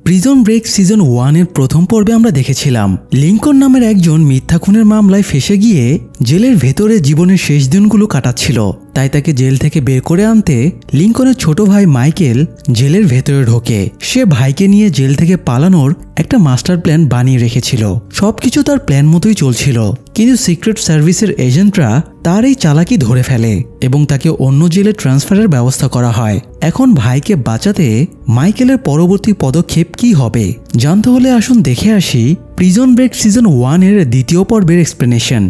Prison break season 1 এর প্রথম পর্বে আমরা দেখেছিলাম লিঙ্কন নামের একজন মিথ্যা খুনের মামলায় ফেঁসে গিয়ে জেলের ভেতরে জীবনের শেষ দিনগুলো কাটাচ্ছিল। তাই তাকে জেল থেকে বের করে আনতে লিঙ্কনের ছোট ভাই মাইকেল জেলের ভেতরে ঢোকে। সে ভাইকে নিয়ে জেল থেকে পালানোর একটা মাস্টার প্ল্যান বানিয়ে রেখেছিল। সবকিছু তার প্ল্যান মতোই চলছিল, কিন্তু সিক্রেট সার্ভিসের এজেন্টরা তার এই চালাকি ধরে ফেলে এবং তাকে অন্য জেলে ট্রান্সফারের ব্যবস্থা করা হয়। এখন ভাইকে বাঁচাতে মাইকেলের পরবর্তী পদক্ষেপ কি হবে জানতে হলে আসুন দেখে আসি প্রিজন ব্রেক সিজন 1 এর দ্বিতীয় পর্বের এক্সপ্লেনেশন।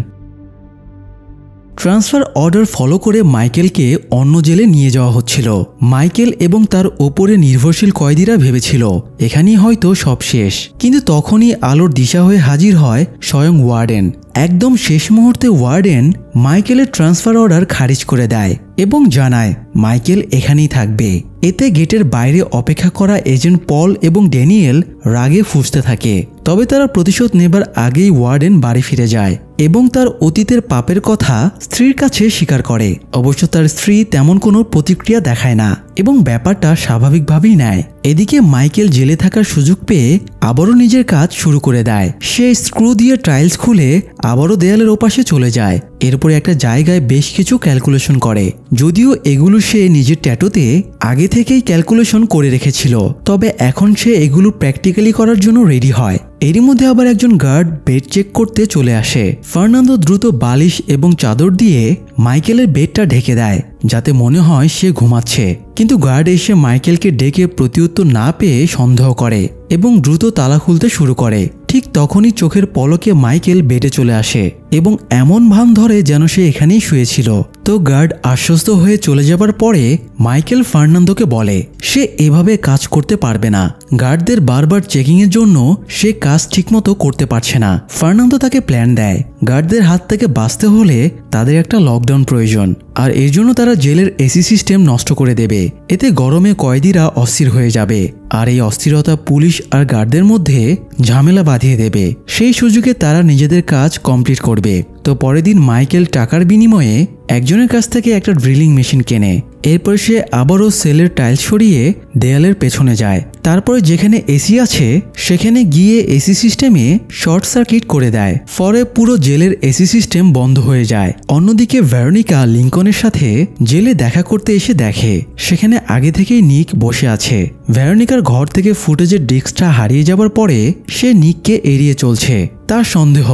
ট্রান্সফার অর্ডার ফলো করে মাইকেলকে অন্য জেলে নিয়ে যাওয়া হচ্ছিল। মাইকেল এবং তার ওপরে নির্ভরশীল কয়েদিরা ভেবেছিল এখানেই হয়তো সব শেষ, কিন্তু তখনই আলোর দিশা হয়ে হাজির হয় স্বয়ং ওয়ার্ডেন। একদম শেষ মুহূর্তে ওয়ার্ডেন মাইকেলের ট্রান্সফার অর্ডার খারিজ করে দেয় এবং জানায় মাইকেল এখানেই থাকবে। এতে গেটের বাইরে অপেক্ষা করা এজেন্ট পল এবং ড্যানিয়েল রাগে ফুঁসতে থাকে। তবে তারা প্রতিশোধ নেবার আগেই ওয়ার্ডেন বাড়ি ফিরে যায় এবং তার অতীতের পাপের কথা স্ত্রীর কাছে স্বীকার করে। অবশ্য তার স্ত্রী তেমন কোনো প্রতিক্রিয়া দেখায় না এবং ব্যাপারটা স্বাভাবিকভাবেই নেয়। এদিকে মাইকেল জেলে থাকার সুযোগ পেয়ে আবারও নিজের কাজ শুরু করে দেয়। সে স্ক্রু দিয়ে টাইলস খুলে আবারও দেয়ালের ওপাশে চলে যায়। এরপরে একটা জায়গায় বেশ কিছু ক্যালকুলেশন করে, যদিও এগুলো সে নিজের ট্যাটুতে আগে থেকেই ক্যালকুলেশন করে রেখেছিল। তবে এখন সে এগুলো প্র্যাকটিক্যালি করার জন্য রেডি হয়। এরই মধ্যে আবার একজন গার্ড বেড চেক করতে চলে আসে। ফার্নান্দো দ্রুত বালিশ এবং চাদর দিয়ে মাইকেলের বেডটা ঢেকে দেয় যাতে মনে হয় সে ঘুমাচ্ছে, কিন্তু গার্ড এসে মাইকেলকে ডেকে প্রত্যুত্তর না পেয়ে সন্দেহ করে এবং দ্রুত তালা খুলতে শুরু করে। ঠিক তখনই চোখের পলকে মাইকেল বেডে চলে আসে এবং এমন ভান ধরে যেন সে এখানেই শুয়েছিল। তো গার্ড আশ্বস্ত হয়ে চলে যাবার পরে মাইকেল ফার্নান্দোকে বলে সে এভাবে কাজ করতে পারবে না। গার্ডদের বারবার চেকিংয়ের জন্য সে কাজ ঠিকমতো করতে পারছে না। ফার্নান্দো তাকে প্ল্যান দেয় গার্ডদের হাত থেকে বাঁচতে হলে তাদের একটা লকডাউন প্রয়োজন, আর এর জন্য তারা জেলের এসি সিস্টেম নষ্ট করে দেবে। এতে গরমে কয়েদিরা অস্থির হয়ে যাবে আর এই অস্থিরতা পুলিশ আর গার্ডদের মধ্যে ঝামেলা বাঁধিয়ে দেবে। সেই সুযোগে তারা নিজেদের কাজ কমপ্লিট করবে। তো পরের দিন মাইকেল টাকার বিনিময়ে একজনের কাছ থেকে একটা ড্রিলিং মেশিন কেনে। এরপর সে আবারও সেলের টাইলস সরিয়ে দেয়ালের পেছনে যায়। তারপরে যেখানে এসি আছে সেখানে গিয়ে এসি সিস্টেমে শর্ট সার্কিট করে দেয়। ফলে পুরো জেলের এসি সিস্টেম বন্ধ হয়ে যায়। অন্যদিকে ভেরোনিকা লিঙ্কনের সাথে জেলে দেখা করতে এসে দেখে সেখানে আগে থেকেই নিক বসে আছে। ভেরোনিকার ঘর থেকে ফুটেজের ডিস্কটা হারিয়ে যাবার পরে সে নিককে এড়িয়ে চলছে। তার সন্দেহ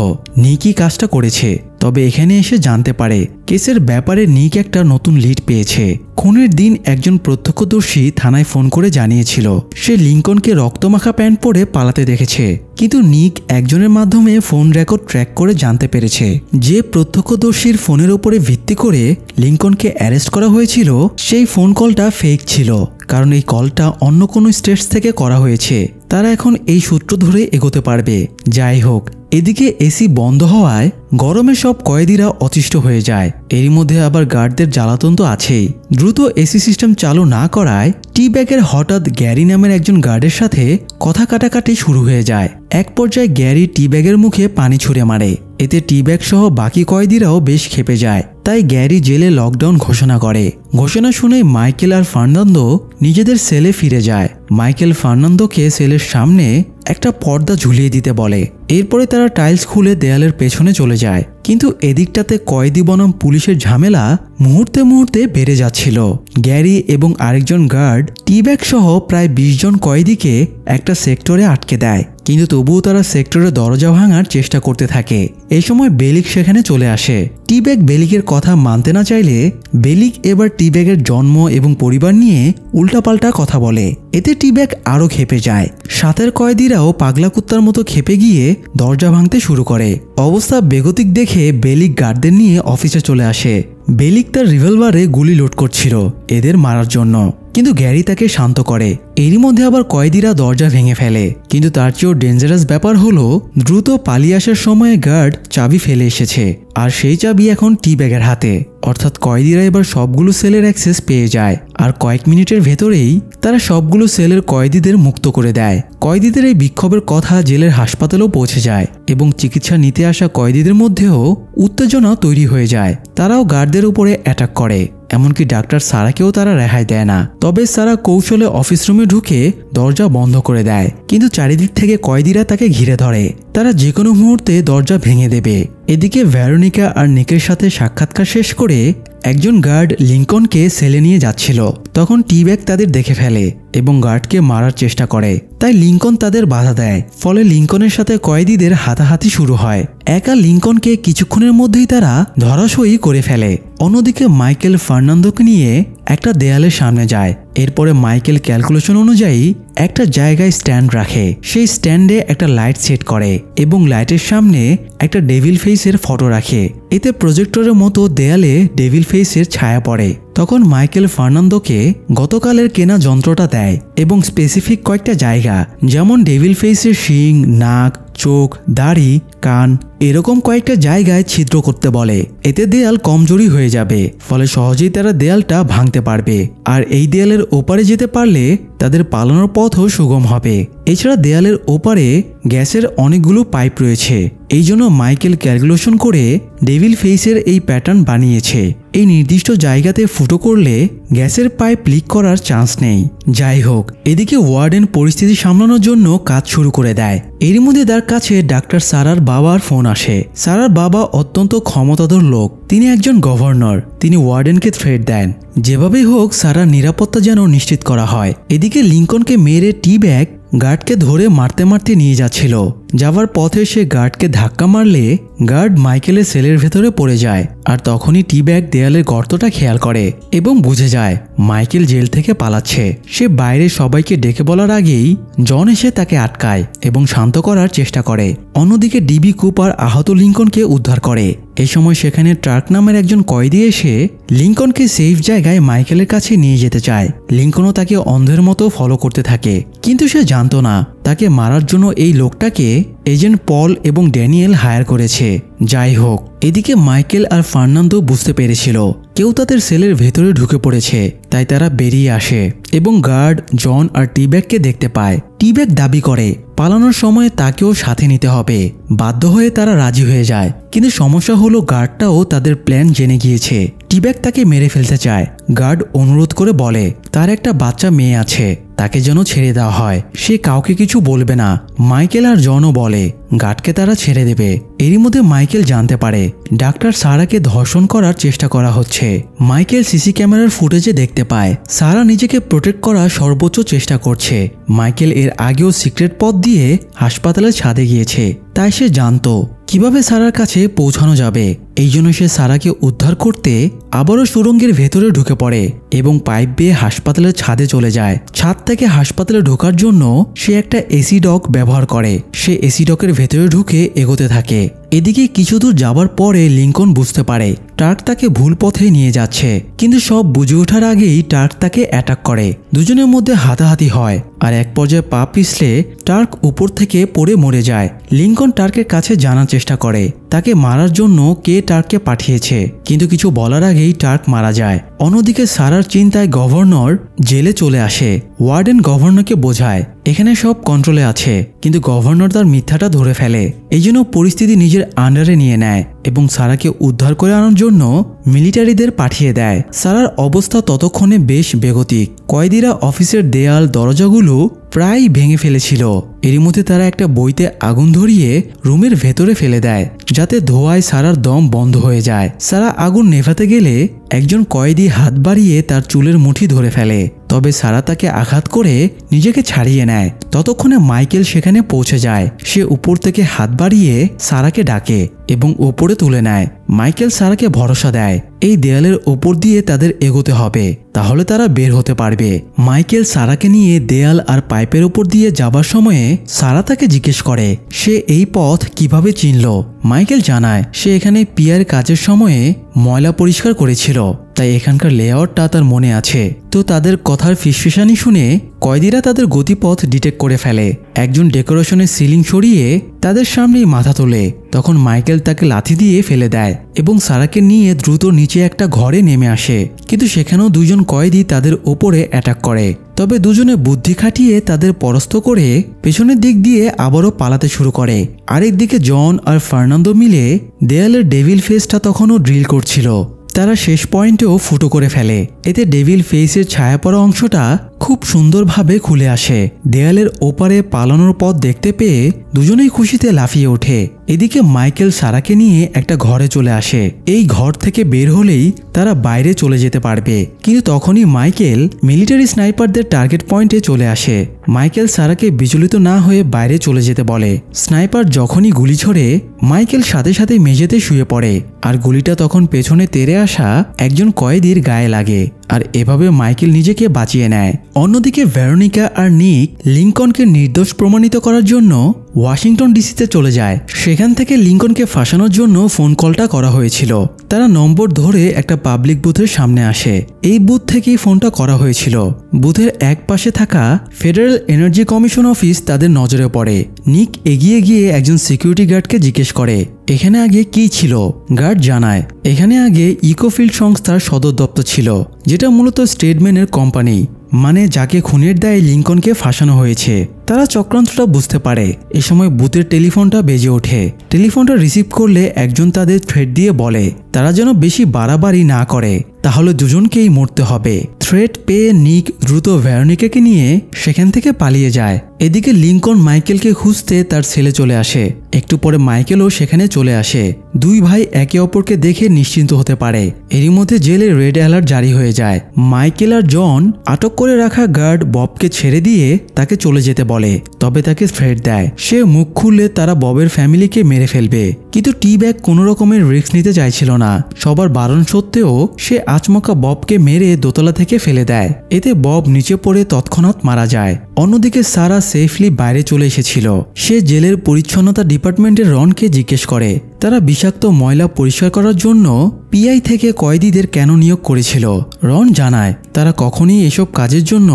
নিকই কাজটা করেছে। তবে এখানে এসে জানতে পারে কেসের ব্যাপারে নিক একটা নতুন লিড পেয়েছে। খুনের দিন একজন প্রত্যক্ষদর্শী থানায় ফোন করে জানিয়েছিল সে লিঙ্কনকে রক্তমাখা প্যান্ট পরে পালাতে দেখেছে, কিন্তু নিক একজনের মাধ্যমে ফোন রেকর্ড ট্র্যাক করে জানতে পেরেছে যে প্রত্যক্ষদর্শীর ফোনের উপরে ভিত্তি করে লিঙ্কনকে অ্যারেস্ট করা হয়েছিল সেই ফোন কলটা ফেক ছিল, কারণ এই কলটা অন্য কোনো স্টেটস থেকে করা হয়েছে। তারা এখন এই সূত্র ধরে এগোতে পারবে। যাই হোক, এদিকে এসি বন্ধ হওয়ায় গরমে সব কয়েদিরা অতিষ্ঠ হয়ে যায়। এরই মধ্যে আবার গার্ডদের জ্বালাতন তো আছেই। দ্রুত এসি সিস্টেম চালু না করায় টি ব্যাগের হঠাৎ গ্যারি নামের একজন গার্ডের সাথে কথা কাটাকাটি শুরু হয়ে যায়। এক পর্যায়ে গ্যারি টি ব্যাগের মুখে পানি ছুঁড়ে মারে। এতে টি ব্যাগ সহ বাকি কয়েদিরাও বেশ ক্ষেপে যায়। তাই গ্যারি জেলে লকডাউন ঘোষণা করে। ঘোষণা শুনে মাইকেল আর ফার্নান্দো নিজেদের সেলে ফিরে যায়। মাইকেল ফার্নান্দোকে সেলের সামনে একটা পর্দা ঝুলিয়ে দিতে বলে। এরপরে তারা টাইলস খুলে দেয়ালের পেছনে চলে যায়, কিন্তু এদিকটাতে কয়েদি বনাম পুলিশের ঝামেলা মুহূর্তে মুহূর্তে বেড়ে যাচ্ছিল। গ্যারি এবং আরেকজন গার্ড টি ব্যাগ সহ প্রায় 20 জন কয়েদিকে একটা সেক্টরে আটকে দেয়, কিন্তু তবুও তারা সেক্টরের দরজা ভাঙার চেষ্টা করতে থাকে। এই সময় বেলিক সেখানে চলে আসে। টি ব্যাগ বেলিকের কথা মানতে না চাইলে বেলিক এবার টি ব্যাগের জন্ম এবং পরিবার নিয়ে উল্টাপাল্টা কথা বলে। এতে টি ব্যাগ আরও ক্ষেপে যায়। সাথের কয়েদিরাও পাগলা কুত্তার মতো ক্ষেপে গিয়ে দরজা ভাঙতে শুরু করে। অবস্থা বেগতিক দেখে বেলিক গার্ডদের নিয়ে অফিসে চলে আসে। বেলিক তার রিভলভারে গুলি লোড করছিল এদের মারার জন্য, কিন্তু গ্যারি তাকে শান্ত করে। এরই মধ্যে আবার কয়েদিরা দরজা ভেঙে ফেলে, কিন্তু তার চেয়েও ডেঞ্জারাস ব্যাপার হলো দ্রুত পালিয়ে আসার সময় গার্ড চাবি ফেলে এসেছে, আর সেই চাবি এখন টি ব্যাগের হাতে। অর্থাৎ কয়েদিরা এবার সবগুলো সেলের অ্যাক্সেস পেয়ে যায়, আর কয়েক মিনিটের ভেতরেই তারা সবগুলো সেলের কয়েদিদের মুক্ত করে দেয়। কয়েদিদের এই বিক্ষোভের কথা জেলের হাসপাতালেও পৌঁছে যায় এবং চিকিৎসা নিতে আসা কয়েদিদের মধ্যেও উত্তেজনা তৈরি হয়ে যায়। তারাও গার্ডদের উপরে অ্যাটাক করে। এমনকি ডাক্তার সারাকেও তারা রেহাই দেয় না। তবে সারা কৌশলে অফিস রুমে ঢুকে দরজা বন্ধ করে দেয়, কিন্তু চারিদিক থেকে কয়েদিরা তাকে ঘিরে ধরে। তারা যে কোনো মুহূর্তে দরজা ভেঙে দেবে। এদিকে ভেরোনিকা আর নিকের সাথে সাক্ষাৎকার শেষ করে একজন গার্ড লিঙ্কনকে সেলে নিয়ে যাচ্ছিল। তখন টি-ব্যাগ তাদের দেখে ফেলে এবং গার্ডকে মারার চেষ্টা করে। তাই লিঙ্কন তাদের বাধা দেয়। ফলে লিঙ্কনের সাথে কয়েদিদের হাতাহাতি শুরু হয়। একা লিঙ্কনকে কিছুক্ষণের মধ্যেই তারা ধরাশয়ী করে ফেলে। অন্যদিকে মাইকেল ফার্নান্দোকে নিয়ে একটা দেয়ালের সামনে যায়। এরপরে মাইকেল ক্যালকুলেশন অনুযায়ী একটা জায়গায় স্ট্যান্ড রাখে। সেই স্ট্যান্ডে একটা লাইট সেট করে এবং লাইটের সামনে একটা ডেভিল ফেসের ফটো রাখে। এতে প্রজেক্টরের মতো দেয়ালে ডেভিল ফেসের ছায়া পড়ে। তখন মাইকেল ফার্নান্দোকে গতকালের কেনা যন্ত্রটা দেয় এবং স্পেসিফিক কয়েকটা জায়গা, যেমন ডেভিল ফেসের শিং, নাক, চোখ, দাড়ি, কান এরকম কয়েকটা জায়গায় ছিদ্র করতে বলে। এতে দেয়াল কমজোরি হয়ে যাবে, ফলে সহজেই তারা দেয়ালটা ভাঙতে পারবে। আর এই দেয়ালের ওপারে যেতে পারলে তাদের পালানোর পথও সুগম হবে। এছাড়া দেয়ালের ওপারে গ্যাসের অনেকগুলো পাইপ রয়েছে। এই জন্য মাইকেল ক্যালকুলেশন করে ডেভিল ফেসের এই প্যাটার্ন বানিয়েছে। এই নির্দিষ্ট জায়গাতে ফুটো করলে গ্যাসের পাইপ লিক করার চান্স নেই। যাই হোক, এদিকে ওয়ার্ডেন পরিস্থিতি সামলানোর জন্য কাজ শুরু করে দেয়। এর মধ্যে তার কাছে ডাক্তার সারার বাবার ফোন আসে। সারার বাবা অত্যন্ত ক্ষমতাধর লোক। তিনি একজন গভর্নর। তিনি ওয়ার্ডেনকে থ্রেট দেন, যেভাবেই হোক সারার নিরাপত্তা যেন নিশ্চিত করা হয়। এদিকে লিঙ্কনকে মেরে টি-ব্যাগ গার্ডকে ধরে মারতে মারতে নিয়ে যাচ্ছিল। যাওয়ার পথে সে গার্ডকে ধাক্কা মারলে গার্ড মাইকেলের সেলের ভেতরে পড়ে যায়। আর তখনই টি-ব্যাগ দেয়ালের গর্তটা খেয়াল করে এবং বুঝে যায় মাইকেল জেল থেকে পালাচ্ছে। সে বাইরে সবাইকে ডেকে বলার আগেই জন এসে তাকে আটকায় এবং শান্ত করার চেষ্টা করে। অন্যদিকে ডিবি কুপার আহত লিঙ্কনকে উদ্ধার করে। এই সময় সেখানে ট্রাক নামের একজন কয়েদি এসে লিঙ্কনকে সেফ জায়গায় মাইকেলের কাছে নিয়ে যেতে চায়। লিঙ্কনও তাকে অন্ধের মতো ফলো করতে থাকে, কিন্তু সে জানতো না তাকে মারার জন্য এই লোকটাকে এজেন্ট পল এবং ড্যানিয়েল হায়ার করেছে। যাই হোক, এদিকে মাইকেল আর ফার্নান্দো বুঝতে পেরেছিল কেউ তাদের সেলের ভেতরে ঢুকে পড়েছে। তাই তারা বেরিয়ে আসে এবং গার্ড, জন আর টি-ব্যাগকে দেখতে পায়। টি-ব্যাগ দাবি করে পালানোর সময় তাকেও সাথে নিতে হবে। বাধ্য হয়ে তারা রাজি হয়ে যায়, কিন্তু সমস্যা হলো গার্ডটাও তাদের প্ল্যান জেনে গিয়েছে। টি-ব্যাগ তাকে মেরে ফেলতে চায়। গার্ড অনুরোধ করে বলে তার একটা বাচ্চা মেয়ে আছে, তাকে যেন ছেড়ে দেওয়া হয়। সে কাউকে কিছু বলবে না। মাইকেল আর জনও বলে গার্ডকে তারা ছেড়ে দেবে। এরই মধ্যে মাইকেল জানতে পারে ডাক্তার সারাকে ধর্ষণ করার চেষ্টা করা হচ্ছে। মাইকেল সিসি ক্যামেরার ফুটেজে দেখতে পায় সারা নিজেকে প্রোটেক্ট করার সর্বোচ্চ চেষ্টা করছে। মাইকেল এর আগেও সিক্রেট পথ দিয়ে হাসপাতালের ছাদে গিয়েছে, তাই সে জানতো কিভাবে সারার কাছে পৌঁছানো যাবে। এই জন্য সে সারাকে উদ্ধার করতে আবারও সুড়ঙ্গের ভেতরে ঢুকে পড়ে এবং পাইপ বেয়ে হাসপাতালের ছাদে চলে যায়। ছাদ থেকে হাসপাতালে ঢোকার জন্য সে একটা এসি ডক ব্যবহার করে। সে এসি ডকের ভেতরে ঢুকে এগোতে থাকে। এদিকে কিছু দূর যাবার পরে লিঙ্কন বুঝতে পারে ট্রাক তাকে ভুল পথে নিয়ে যাচ্ছে, কিন্তু সব বুঝে ওঠার আগেই ট্রাক তাকে অ্যাটাক করে। দুজনের মধ্যে হাতাহাতি হয় আর এক পর্যায়ে পা পিছলে ট্রাক উপর থেকে পড়ে মরে যায়। লিঙ্কন ট্রাকের কাছে জানার চেষ্টা করে তাকে মারার জন্য কে ট্রাককে পাঠিয়েছে, কিন্তু কিছু বলার আগেই ট্রাক মারা যায়। অন্যদিকে সারার চিন্তায় গভর্নর জেলে চলে আসে। ওয়ার্ডেন গভর্নরকে বোঝায় এখানে সব কন্ট্রোলে আছে, কিন্তু গভর্নর তার মিথ্যাটা ধরে ফেলে। এই জন্য পরিস্থিতি নিজের আন্ডারে নিয়ে নেয় এবং সারাকে উদ্ধার করে আনার জন্য মিলিটারিদের পাঠিয়ে দেয়। সারার অবস্থা ততক্ষণে বেশ বেগতিক। কয়েদিরা অফিসের দেয়াল দরজাগুলো প্রায় ভেঙে ফেলেছিল। এরই মধ্যে তারা একটা বইতে আগুন ধরিয়ে রুমের ভেতরে ফেলে দেয়, যাতে ধোঁয়ায় সারার দম বন্ধ হয়ে যায়। সারা আগুন নেভাতে গেলে একজন কয়েদি হাত বাড়িয়ে তার চুলের মুঠি ধরে ফেলে, তবে সারা তাকে আঘাত করে নিজেকে ছাড়িয়ে নেয়। ততক্ষণে মাইকেল সেখানে পৌঁছে যায়। সে উপর থেকে হাত বাড়িয়ে সারাকে ডাকে এবং উপরে তুলে নেয়। মাইকেল সারাকে ভরসা দেয় এই দেয়ালের ওপর দিয়ে তাদের এগোতে হবে, তাহলে তারা বের হতে পারবে। মাইকেল সারাকে নিয়ে দেয়াল আর পাইপের উপর দিয়ে যাবার সময়ে সারা তাকে জিজ্ঞেস করে সে এই পথ কিভাবে চিনল। মাইকেল জানায় সে এখানে পিয়ার কাজের সময়ে ময়লা পরিষ্কার করেছিল, তাই এখানকার লেআউটটা তার মনে আছে। তো তাদের কথার ফিসফিসানি শুনে কয়েদিরা তাদের গতিপথ ডিটেক্ট করে ফেলে। একজন ডেকোরেশনের সিলিং সরিয়ে তাদের সামনেই মাথা তোলে। তখন মাইকেল তাকে লাথি দিয়ে ফেলে দেয় এবং সারাকে নিয়ে দ্রুত নিচে একটা ঘরে নেমে আসে, কিন্তু সেখানেও দুজন কয়েদি তাদের ওপরে অ্যাটাক করে। তবে দুজনে বুদ্ধি খাটিয়ে তাদের পরাস্ত করে পেছনের দিক দিয়ে আবারও পালাতে শুরু করে। আরেকদিকে জন আর ফার্নান্দো মিলে দেয়ালের ডেভিল ফেসটা তখনও ড্রিল করছিল। তারা শেষ পয়েন্টেও ফুটো করে ফেলে। এতে ডেভিল ফেসের ছায়া পড়া অংশটা খুব সুন্দরভাবে খুলে আসে। দেয়ালের ওপারে পালানোর পথ দেখতে পেয়ে দুজনেই খুশিতে লাফিয়ে ওঠে। এদিকে মাইকেল সারাকে নিয়ে একটা ঘরে চলে আসে। এই ঘর থেকে বের হলেই তারা বাইরে চলে যেতে পারবে, কিন্তু তখনই মাইকেল মিলিটারি স্নাইপারদের টার্গেট পয়েন্টে চলে আসে। মাইকেল সারাকে বিচলিত না হয়ে বাইরে চলে যেতে বলে। স্নাইপার যখনই গুলি ছোড়ে মাইকেল সাথে সাথে মেঝেতে শুয়ে পড়ে, আর গুলিটা তখন পেছনে তেড়ে আসা একজন কয়েদির গায়ে লাগে, আর এভাবে মাইকেল নিজেকে বাঁচিয়ে নেয়। অন্যদিকে ভেরোনিকা আর নিক লিঙ্কনকে নির্দোষ প্রমাণিত করার জন্য ওয়াশিংটন ডিসিতে চলে যায়। সেখান থেকে লিঙ্কনকে ফাঁসানোর জন্য ফোন কলটা করা হয়েছিল। তারা নম্বর ধরে একটা পাবলিক বুথের সামনে আসে। এই বুথ থেকেই ফোনটা করা হয়েছিল। বুথের এক পাশে থাকা ফেডারেল এনার্জি কমিশন অফিস তাদের নজরে পড়ে। নিক এগিয়ে গিয়ে একজন সিকিউরিটি গার্ডকে জিজ্ঞেস করে এখানে আগে কি ছিল। গার্ড জানায় এখানে আগে ইকোফিল্ড সংস্থার সদর দপ্তর ছিল, যেটা মূলত স্টেটম্যানের কোম্পানি, মানে যাকে খুনের দায়ে লিঙ্কনকে ফাঁসানো হয়েছে। তারা চক্রান্তটা বুঝতে পারে। এ সময় বুথের টেলিফোনটা বেজে ওঠে। টেলিফোনটা রিসিভ করলে একজন তাদের থ্রেট দিয়ে বলে তারা যেন বেশি বাড়াবাড়ি না করে, তাহলে দুজনকেই মরতে হবে। থ্রেট পেয়ে নিক দ্রুত ভেরোনিকাকে নিয়ে সেখান থেকে পালিয়ে যায়। এদিকে লিঙ্কন মাইকেলকে খুঁজতে তার ছেলে চলে আসে। একটু পরে মাইকেলও সেখানে চলে আসে। দুই ভাই একে অপরকে দেখে নিশ্চিন্ত হতে পারে। এরই মধ্যে জেলে রেড অ্যালার্ট জারি হয়ে যায়। মাইকেল আর জন আটক করে রাখা গার্ড ববকে ছেড়ে দিয়ে তাকে চলে যেতে বলে, তবে তাকে থ্রেট দেয় সে মুখ খুললে তারা ববের ফ্যামিলিকে মেরে ফেলবে। কিন্তু টি ব্যাগ কোনো রকমের রিস্ক নিতে চাইছিল না। সবার বারণ সত্ত্বেও সে আচমকা ববকে মেরে দোতলা থেকে ফেলে দেয়। এতে বব নিচে পড়ে তৎক্ষণাৎ মারা যায়। অন্যদিকে সারা সেফলি বাইরে চলে এসেছিল। সে জেলের পরিচ্ছন্নতা ডিপার্টমেন্টের রনকে জিজ্ঞেস করে তারা বিষাক্ত ময়লা পরিষ্কার করার জন্য পিআই থেকে কয়েদিদের কেন নিয়োগ করেছিল। রন জানায় তারা কখনই এসব কাজের জন্য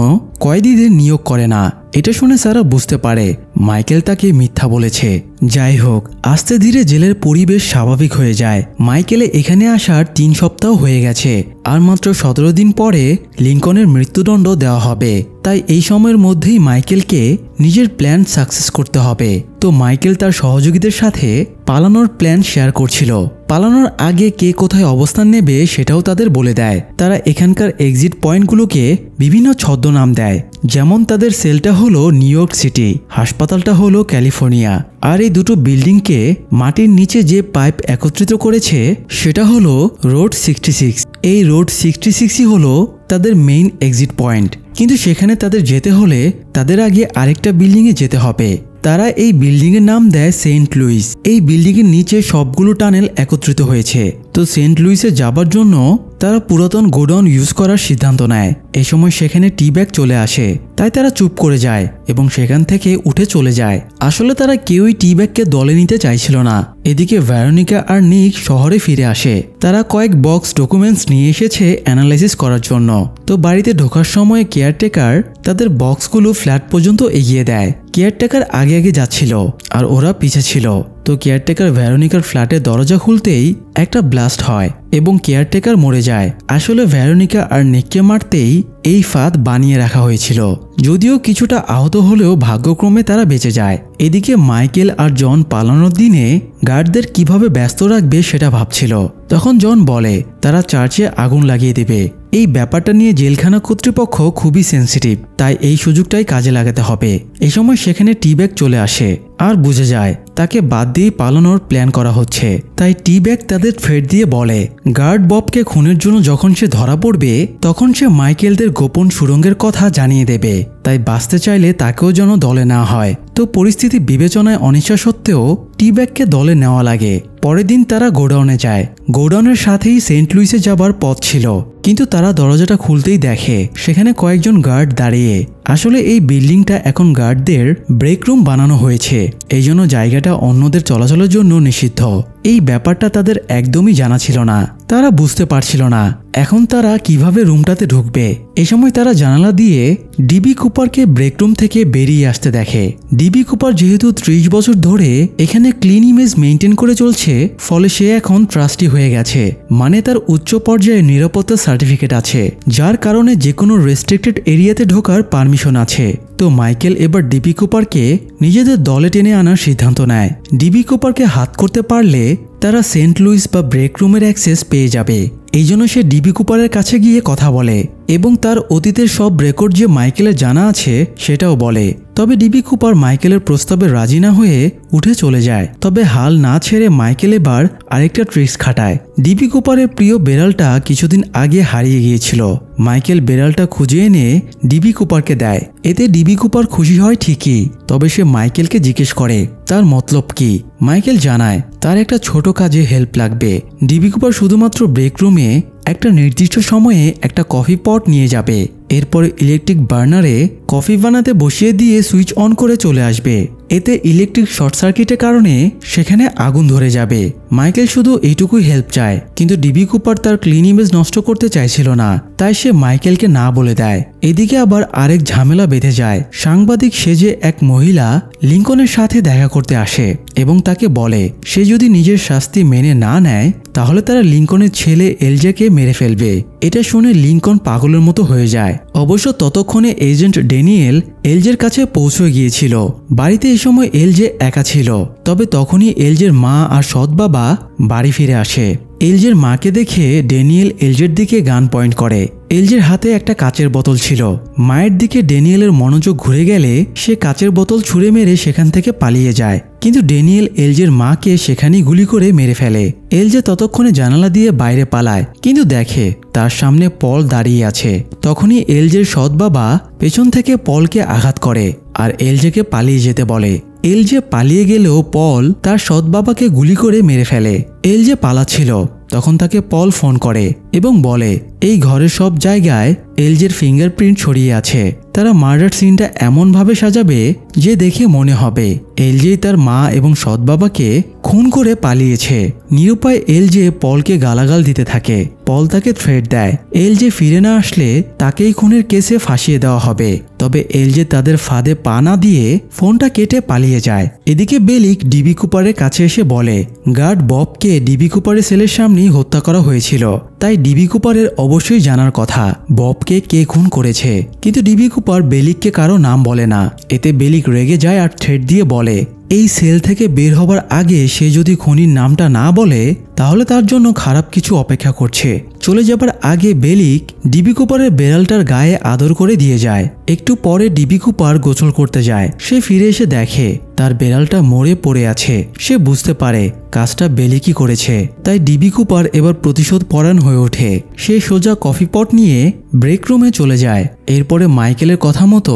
কয়েদিদের নিয়োগ করে না। এটা শুনে সারা বুঝতে পারে মাইকেল তাকে মিথ্যা বলেছে। যাই হোক, আস্তে ধীরে জেলের পরিবেশ স্বাভাবিক হয়ে যায়। মাইকেলে এখানে আসার 3 সপ্তাহ হয়ে গেছে, আর মাত্র 17 দিন পরে লিঙ্কনের মৃত্যুদণ্ড দেওয়া হবে। তাই এই সময়ের মধ্যেই মাইকেলকে নিজের প্ল্যান সাকসেস করতে হবে। তো মাইকেল তার সহযোগীদের সাথে পালানোর প্ল্যান শেয়ার করছিল। পালানোর আগে কে কোথায় অবস্থান নেবে সেটাও তাদের বলে দেয়। তারা এখানকার এক্সিট পয়েন্টগুলোকে বিভিন্ন ছদ্মনাম দেয়, যেমন তাদের সেলটা হলো নিউ ইয়র্ক সিটি, হাসপাতালটা হলো ক্যালিফোর্নিয়া, আর এই দুটো বিল্ডিংকে মাটির নিচে যে পাইপ একত্রিত করেছে সেটা হলো রোড 66। এই রোড 66ই হলো তাদের মেইন এক্সিট পয়েন্ট। কিন্তু সেখানে তাদের যেতে হলে তাদের আগে আরেকটা বিল্ডিংয়ে যেতে হবে। তারা এই বিল্ডিংয়ের নাম দেয় সেন্ট লুইস। এই বিল্ডিংয়ের নিচে সবগুলো টানেল একত্রিত হয়েছে। তো সেন্ট লুইসে যাবার জন্য তারা পুরাতন গোডাউন ইউজ করার সিদ্ধান্ত নেয়। এই সময় সেখানে টি ব্যাগ চলে আসে, তাই তারা চুপ করে যায় এবং সেখান থেকে উঠে চলে যায়। আসলে তারা কেউই টি ব্যাগকে দলে নিতে চাইছিল না। এদিকে ভেরোনিকা আর নিক শহরে ফিরে আসে। তারা কয়েক বক্স ডকুমেন্টস নিয়ে এসেছে অ্যানালাইসিস করার জন্য। তো বাড়িতে ঢোকার সময় কেয়ারটেকার তাদের বক্সগুলো ফ্ল্যাট পর্যন্ত এগিয়ে দেয়। কেয়ারটেকার আগে আগে যাচ্ছিল আর ওরা পিছে ছিল। তো কেয়ারটেকার ভেরোনিকার ফ্ল্যাটের দরজা খুলতেই একটা ব্লাস্ট হয় এবং কেয়ারটেকার মরে যায়। আসলে ভেরোনিকা আর নিককে মারতেই এই ফাঁদ বানিয়ে রাখা হয়েছিল। যদিও কিছুটা আহত হলেও ভাগ্যক্রমে তারা বেঁচে যায়। এদিকে মাইকেল আর জন পালানোর দিনে গার্ডদের কিভাবে ব্যস্ত রাখবে সেটা ভাবছিল। তখন জন বলে তারা চার্চে আগুন লাগিয়ে দেবে। এই ব্যাপারটা নিয়ে জেলখানা কর্তৃপক্ষ খুবই সেন্সিটিভ, তাই এই সুযোগটাই কাজে লাগাতে হবে। এই সময় সেখানে টি ব্যাগ চলে আসে আর বুঝে যায় তাকে বাদ দিয়ে পালানোর প্ল্যান করা হচ্ছে। তাই টি ব্যাগ তাদের থ্রেট দিয়ে বলে গার্ড ববকে খুনের জন্য যখন সে ধরা পড়বে তখন সে মাইকেলদের গোপন সুড়ঙ্গের কথা জানিয়ে দেবে। তাই বাঁচতে চাইলে তাকেও যেন দলে নেওয়া হয়। তো পরিস্থিতি বিবেচনায় অনিচ্ছা সত্ত্বেও টি ব্যাগকে দলে নেওয়া লাগে। পরের দিন তারা গোডাউনে যায়। গোডাউনের সাথেই সেন্ট লুইসে যাবার পথ ছিল, কিন্তু তারা দরজাটা খুলতেই দেখে সেখানে কয়েকজন গার্ড দাঁড়িয়ে। আসলে এই বিল্ডিংটা এখন গার্ডদের ব্রেক রুম বানানো হয়েছে, এই জন্য জায়গাটা অন্যদের চলাচলের জন্য নিষিদ্ধ। এই ব্যাপারটা তাদের একদমই জানা ছিল না। তারা বুঝতে পারছিল না এখন তারা কিভাবে রুমটাতে ঢুকবে। এই সময় তারা জানালা দিয়ে ডিবি কুপারকে ব্রেক রুম থেকে বেরিয়ে আসতে দেখে। ডিবি কুপার যেহেতু 30 বছর ধরে এখানে ক্লিন ইমেজ মেনটেন করে চলছে, ফলে সে এখন ট্রাস্টি হয়ে গেছে। মানে তার উচ্চ পর্যায়ে নিরাপত্তা সার্টিফিকেট আছে, যার কারণে যে কোনো রেস্ট্রিক্টেড এরিয়াতে ঢোকার পারমিশন আছে। তো মাইকেল এবার ডিবি কুপারকে নিজেদের দলে টেনে আনার সিদ্ধান্ত নেয়। ডিবি কুপারকে হাত করতে পারলে তারা সেন্ট লুইস বা ব্রেক রুমের অ্যাক্সেস পেয়ে যাবে। এই জন্য সে ডিবি কুপারের কাছে গিয়ে কথা বলে এবং তার অতীতের সব রেকর্ড যে মাইকেলের জানা আছে সেটাও বলে। তবে ডিবি কুপার মাইকেলের প্রস্তাবে রাজি না হয়ে উঠে চলে যায়। তবে হাল না ছেড়ে মাইকেল এবার আরেকটা ট্রিক্স খাটায়। ডিবি কুপারের প্রিয় বেড়ালটা কিছুদিন আগে হারিয়ে গিয়েছিল। মাইকেল বেড়ালটা খুঁজে এনে ডিবি কুপারকে দেয়। এতে ডিবি কুপার খুশি হয় ঠিকই, তবে সে মাইকেলকে জিজ্ঞেস করে তার মতলব কি। মাইকেল জানায় তার একটা ছোট কাজে হেল্প লাগবে। ডিবি কুপার শুধুমাত্র ব্রেক রুমে একটা নির্দিষ্ট সময়ে একটা কফি পট নিয়ে যাবে। এরপরে ইলেকট্রিক বার্নারে কফি বানাতে বসিয়ে দিয়ে সুইচ অন করে চলে আসবে। এতে ইলেকট্রিক শর্ট সার্কিটের কারণে সেখানে আগুন ধরে যাবে। মাইকেল শুধু এইটুকুই হেল্প চায়, কিন্তু ডিবি কুপার তার ক্লিন ইমেজ নষ্ট করতে চাইছিল না, তাই সে মাইকেলকে না বলে দেয়। এদিকে আবার আরেক ঝামেলা বেঁধে যায়। সাংবাদিক সেজে এক মহিলা লিঙ্কনের সাথে দেখা করতে আসে এবং তাকে বলে সে যদি নিজের শাস্তি মেনে না নেয় তাহলে তারা লিঙ্কনের ছেলে এলজেকে মেরে ফেলবে। এটা শুনে লিঙ্কন পাগলের মতো হয়ে যায়। অবশ্য ততক্ষণে এজেন্ট ড্যানিয়েল এলজের কাছে পৌঁছে গিয়েছিল। বাড়িতে এই সময় এলজে একা ছিল। তবে তখনই এলজের মা আর সৎ বাবা বাড়ি ফিরে আসে। এলজের মাকে দেখে ড্যানিয়েল এলজের দিকে গান পয়েন্ট করে। এলজের হাতে একটা কাচের বোতল ছিল। মায়ের দিকে ড্যানিয়েলের মনোযোগ ঘুরে গেলে সে কাচের বোতল ছুঁড়ে মেরে সেখান থেকে পালিয়ে যায়। কিন্তু ড্যানিয়েল এলজের মাকে সেখানেই গুলি করে মেরে ফেলে। এলজে ততক্ষণে জানালা দিয়ে বাইরে পালায়, কিন্তু দেখে তার সামনে পল দাঁড়িয়ে আছে। তখনই এলজের সৎ বাবা পেছন থেকে পলকে আঘাত করে আর এলজেকে পালিয়ে যেতে বলে। এলজে পালিয়ে গেলেও পল তার সৎ বাবাকে গুলি করে মেরে ফেলে। এলজে পালাচ্ছিল, তখন তাকে পল ফোন করে এবং বলে এই ঘরের সব জায়গায় এলজের ফিঙ্গারপ্রিন্ট ছড়িয়ে আছে। তারা মার্ডার সিনটা এমনভাবে সাজাবে যে দেখে মনে হবে এলজেই তার মা এবং সৎ বাবাকে খুন করে পালিয়েছে। নিরুপায় এলজে পলকে গালাগাল দিতে থাকে। পল তাকে থ্রেট দেয় এলজে ফিরে না আসলে তাকেই খুনের কেসে ফাঁসিয়ে দেওয়া হবে। তবে এলজে তাদের ফাঁদে পা না দিয়ে ফোনটা কেটে পালিয়ে যায়। এদিকে বেলিক ডিবি কুপারের কাছে এসে বলে গার্ড ববকে ডিবি কুপারের সেলের সামনেই হত্যা করা হয়েছিল, তাই ডিবি কুপারের অবশ্যই জানার কথা ববকে কে খুন করেছে। কিন্তু ডিবি কুপার বেলিককে কারো নাম বলে না। এতে বেলিক রেগে যায় আর থ্রেট দিয়ে বলে এই সেল থেকে বের হবার আগে সে যদি খুনির নামটা না বলে তাহলে তার জন্য খারাপ কিছু অপেক্ষা করছে। চলে যাবার আগে বেলিক ডিবি কুপারের বেড়ালটার গায়ে আদর করে দিয়ে যায়। একটু পরে ডিবি কুপার গোসল করতে যায়। সে ফিরে এসে দেখে তার বেড়ালটা মরে পড়ে আছে। সে বুঝতে পারে কাজটা বেলিকই করেছে, তাই ডিবি কুপার এবার প্রতিশোধ পরায়ণ হয়ে ওঠে। সে সোজা কফি পট নিয়ে ব্রেক রুমে চলে যায়। এরপরে মাইকেলের কথা মতো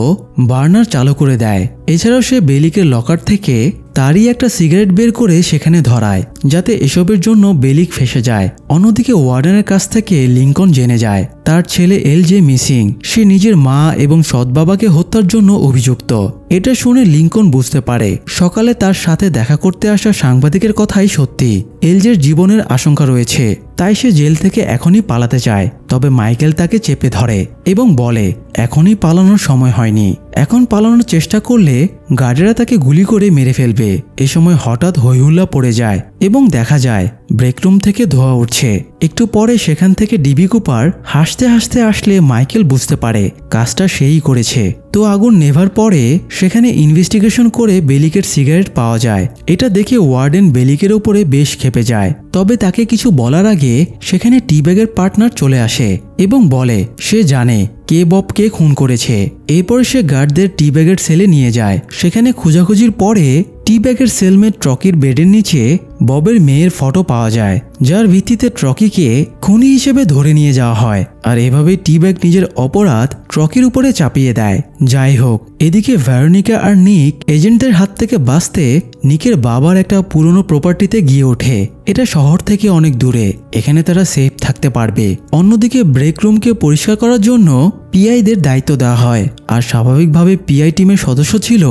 বার্নার চালু করে দেয়। এছাড়াও সে বেলিকের লকার থেকে তারই একটা সিগারেট বের করে সেখানে ধরায়, যাতে এসবের জন্য বেলিক ফেঁসে যায়। অন্যদিকে ওয়ার্ডেনের কাছ থেকে লিঙ্কন জেনে যায় তার ছেলে এলজে মিসিং। সে নিজের মা এবং সৎ বাবাকে হত্যার জন্য অভিযুক্ত। এটা শুনে লিঙ্কন বুঝতে পারে সকালে তার সাথে দেখা করতে আসা সাংবাদিকের কথাই সত্যি। এলজের জীবনের আশঙ্কা রয়েছে, তাই সে জেল থেকে এখনই পালাতে চায়। তবে মাইকেল তাকে চেপে ধরে এবং বলে এখনই পালানোর সময় হয়নি। এখন পালানোর চেষ্টা করলে গার্ডেরা তাকে গুলি করে মেরে ফেলবে। এ সময় হঠাৎ হইহুল্লা পড়ে যায় এবং দেখা যায় ব্রেকরুম থেকে ধোঁয়া উঠছে। একটু পরে সেখান থেকে ডিবি কুপার হাসতে হাসতে আসলে মাইকেল বুঝতে পারে কাজটা সেই করেছে। তো আগুন নেভার পরে সেখানে ইনভেস্টিগেশন করে বেলিকের সিগারেট পাওয়া যায়। এটা দেখে ওয়ার্ডেন বেলিকের উপরে বেশ ক্ষেপে যায়। তবে তাকে কিছু বলার আগে সেখানে টিব্যাগের পার্টনার চলে আসে এবং বলে সে জানে কে ববকে খুন করেছে। এরপর সে গার্ডদের টিব্যাগের সেলে নিয়ে যায়। সেখানে খোঁজাখুঁজির পরে টিব্যাগের সেলমেট ট্রকির বেডের নিচে ববের মেয়ের ফটো পাওয়া যায়, যার ভিত্তিতে ট্রকিকে খুনি হিসেবে ধরে নিয়ে যাওয়া হয়। আর এভাবেই টিব্যাগ নিজের অপরাধ ট্রকির উপরে চাপিয়ে দেয়। যাই হোক, এদিকে ভেরোনিকা আর নিক এজেন্টদের হাত থেকে বাঁচতে নিকের বাবার একটা পুরনো প্রপার্টিতে গিয়ে ওঠে। এটা শহর থেকে অনেক দূরে, এখানে তারা সেফ থাকতে পারবে। অন্যদিকে ব্রেক রুমকে পরিষ্কার করার জন্য পিআইদের দায়িত্ব দেওয়া হয়। আর স্বাভাবিকভাবে পিআই টিমের সদস্য ছিল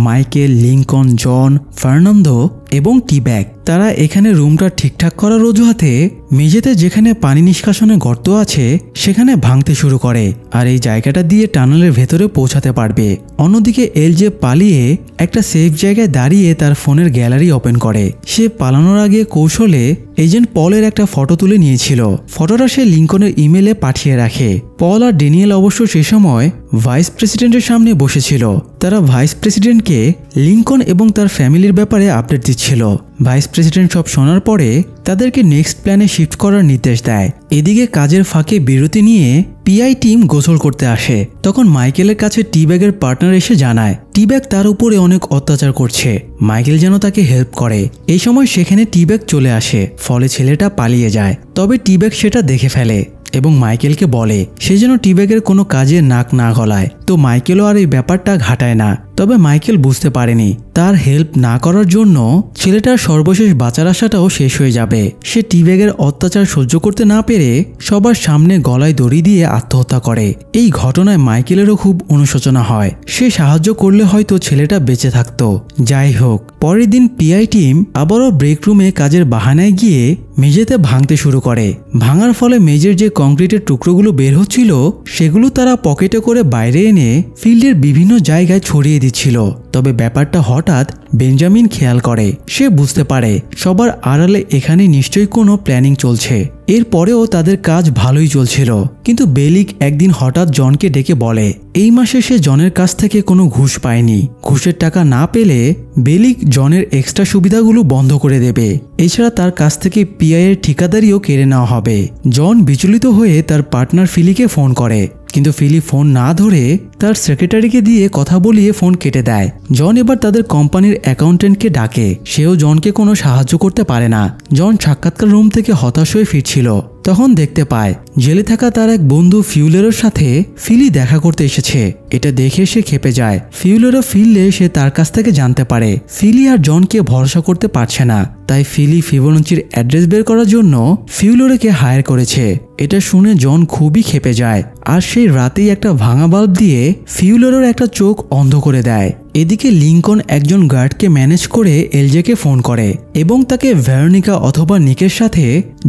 মাইকেল, লিঙ্কন, জন, ফার্নান্দো এবং টিব্যাগ। তারা এখানে রুমটা ঠিকঠাক করার অজুহাতে মেঝেতে যেখানে পানি নিষ্কাশনের গর্ত আছে সেখানে ভাঙতে শুরু করে আর এই জায়গাটা দিয়ে টানেলের ভেতরে পৌঁছাতে পারবে। অন্যদিকে এলজে পালিয়ে একটা সেফ জায়গায় দাঁড়িয়ে তার ফোনের গ্যালারি ওপেন করে। সে পালানোর আগে কৌশলে এজেন্ট পলের একটা ফটো তুলে নিয়েছিল। ফটোটা সে লিঙ্কনের ইমেলে পাঠিয়ে রাখে। পল আর ড্যানিয়েল অবশ্য সে সময় ভাইস প্রেসিডেন্টের সামনে বসেছিল। তারা ভাইস প্রেসিডেন্টকে লিঙ্কন এবং তার ফ্যামিলির ব্যাপারে আপডেট দিচ্ছিল। ভাইস প্রেসিডেন্ট সব শোনার পরে তাদেরকে নেক্সট প্ল্যানে শিফট করার নির্দেশ দেয়। এদিকে কাজের ফাঁকে বিরতি নিয়ে পিআই টিম গোসল করতে আসে। তখন মাইকেলের কাছে টিব্যাগের পার্টনার এসে জানায় টিব্যাগ তার উপরে অনেক অত্যাচার করছে, মাইকেল যেন তাকে হেল্প করে। এই সময় সেখানে টিব্যাগ চলে আসে, ফলে ছেলেটা পালিয়ে যায়। তবে টিব্যাগ সেটা দেখে ফেলে এবং মাইকেলকে বলে সে যেন টিব্যাগের কোনো কাজে নাক না গলায়। তো মাইকেলও আর এই ব্যাপারটা ঘাটায় না। তবে মাইকেল বুঝতে পারেনি তার হেল্প না করার জন্য ছেলেটার সর্বশেষ বাঁচার আশাটাও শেষ হয়ে যাবে। সে টিব্যাগের অত্যাচার সহ্য করতে না পেরে সবার সামনে গলায় দড়ি দিয়ে আত্মহত্যা করে। এই ঘটনায় মাইকেলেরও খুব অনুশোচনা হয়, সে সাহায্য করলে হয়তো ছেলেটা বেঁচে থাকতো। যাই হোক, পরের দিন পিআই টিম আবারও ব্রেক রুমে কাজের বাহানায় গিয়ে মেঝেতে ভাঙতে শুরু করে। ভাঙার ফলে মেঝের যে কংক্রিটের টুকরোগুলো বের হচ্ছিল সেগুলো তারা পকেটে করে বাইরে এনে ফিল্ডের বিভিন্ন জায়গায় ছড়িয়ে দিচ্ছিল। তবে ব্যাপারটা হঠাৎ বেঞ্জামিন খেয়াল করে। সে বুঝতে পারে সবার আড়ালে এখানে নিশ্চয়ই কোনো প্ল্যানিং চলছে। এরপরেও তাদের কাজ ভালোই চলছিল, কিন্তু বেলিক একদিন হঠাৎ জনকে ডেকে বলে এই মাসে সে জনের কাছ থেকে কোনো ঘুষ পায়নি। ঘুষের টাকা না পেলে বেলিক জনের এক্সট্রা সুবিধাগুলো বন্ধ করে দেবে। এছাড়া তার কাছ থেকে পিআই এর ঠিকাদারিও কেড়ে নেওয়া হবে। জন বিচলিত হয়ে তার পার্টনার ফিলিকে ফোন করে, কিন্তু ফিলি ফোন না ধরে তার সেক্রেটারিকে দিয়ে কথা বলিয়ে ফোন কেটে দেয়। জন এবার তাদের কোম্পানির অ্যাকাউন্টেন্টকে ডাকে, সেও জনকে কোনো সাহায্য করতে পারে না। জন সাক্ষাৎকার রুম থেকে হতাশ হয়ে ফিরছিল, তখন দেখতে পায় জেলে থাকা তার এক বন্ধু ফিউলেরোর সাথে ফিলি দেখা করতে এসেছে। এটা দেখে সে ক্ষেপে যায়। ফিউলেরো ফিরলে সে তার কাছ থেকে জানতে পারে ফিলি আর জনকে ভরসা করতে পারছে না, তাই ফিলি ফিবোনাচির অ্যাড্রেস বের করার জন্য ফিউলেরোকে হায়ার করেছে। এটা শুনে জন খুবই ক্ষেপে যায়, আর সেই রাতেই একটা ভাঙা বাল্ব দিয়ে ফিউলেরোর একটা চোখ অন্ধ করে দেয়। এদিকে লিঙ্কন একজন গার্ডকে ম্যানেজ করে এলজেকে ফোন করে এবং তাকে ভেরোনিকা অথবা নিকের সাথে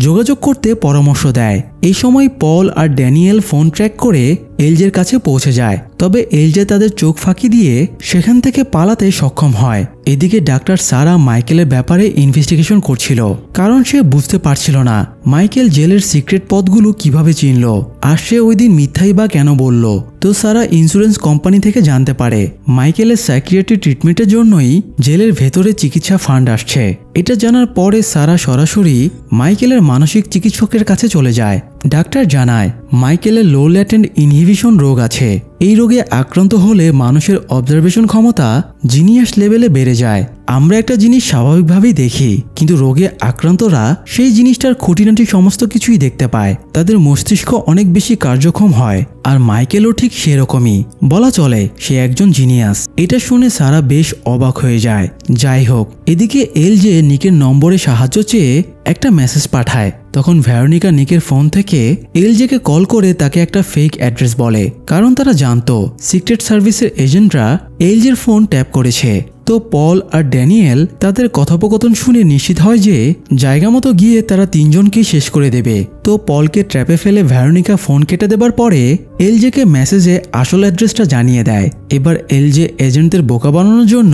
যোগাযোগ করতে পরামর্শ দেয়। এই সময় পল আর ড্যানিয়েল ফোন ট্র্যাক করে এলজের কাছে পৌঁছে যায়। তবে এলজে তাদের চোখ ফাঁকি দিয়ে সেখান থেকে পালাতে সক্ষম হয়। এদিকে ডাক্তার সারা মাইকেলের ব্যাপারে ইনভেস্টিগেশন করছিল, কারণ সে বুঝতে পারছিল না মাইকেল জেলের সিক্রেট পথগুলো কিভাবে চিনল, আর সে ওই দিন মিথ্যাই বা কেন বলল। তো সারা ইন্স্যুরেন্স কোম্পানি থেকে জানতে পারে মাইকেলের সাইকিয়াট্রি ট্রিটমেন্টের জন্যই জেলের ভেতরে চিকিৎসা ফান্ড আসছে। এটা জানার পরে সারা সরাসরি মাইকেলের মানসিক চিকিৎসকের কাছে চলে যায়। ডাক্তার জানায় মাইকেলের লো ল্যাটেন্ট ইনহিবিশন রোগ আছে। এই রোগে আক্রান্ত হলে মানুষের অবজারভেশন ক্ষমতা জিনিয়াস লেভেলে বেড়ে যায়। আমরা একটা জিনিস স্বাভাবিকভাবেই দেখি, কিন্তু রোগে আক্রান্তরা সেই জিনিসটার খুঁটিনাটি সমস্ত কিছুই দেখতে পায়। তাদের মস্তিষ্ক অনেক বেশি কার্যক্ষম হয়, আর মাইকেলও ঠিক সেরকমই। বলা চলে সে একজন জিনিয়াস। এটা শুনে সারা বেশ অবাক হয়ে যায়। যাই হোক, এদিকে এলজে নিকের নম্বরে সাহায্য চেয়ে একটা মেসেজ পাঠায়। তখন ভেরোনিকা নিকের ফোন থেকে এলজেকে কল করে তাকে একটা ফেক অ্যাড্রেস বলে, কারণ তারা জানতো সিক্রেট সার্ভিসের এজেন্টরা এলজের ফোন ট্যাপ করেছে। তো পল আর ড্যানিয়েল তাদের কথোপকথন শুনে নিশ্চিত হয় যে জায়গা মতো গিয়ে তারা তিনজনকেই শেষ করে দেবে। তো পলকে ট্র্যাপে ফেলে ভেরোনিকা ফোন কেটে দেবার পরে এলজেকে মেসেজে আসল অ্যাড্রেসটা জানিয়ে দেয়। এবার এলজে এজেন্টদের বোকা বানানোর জন্য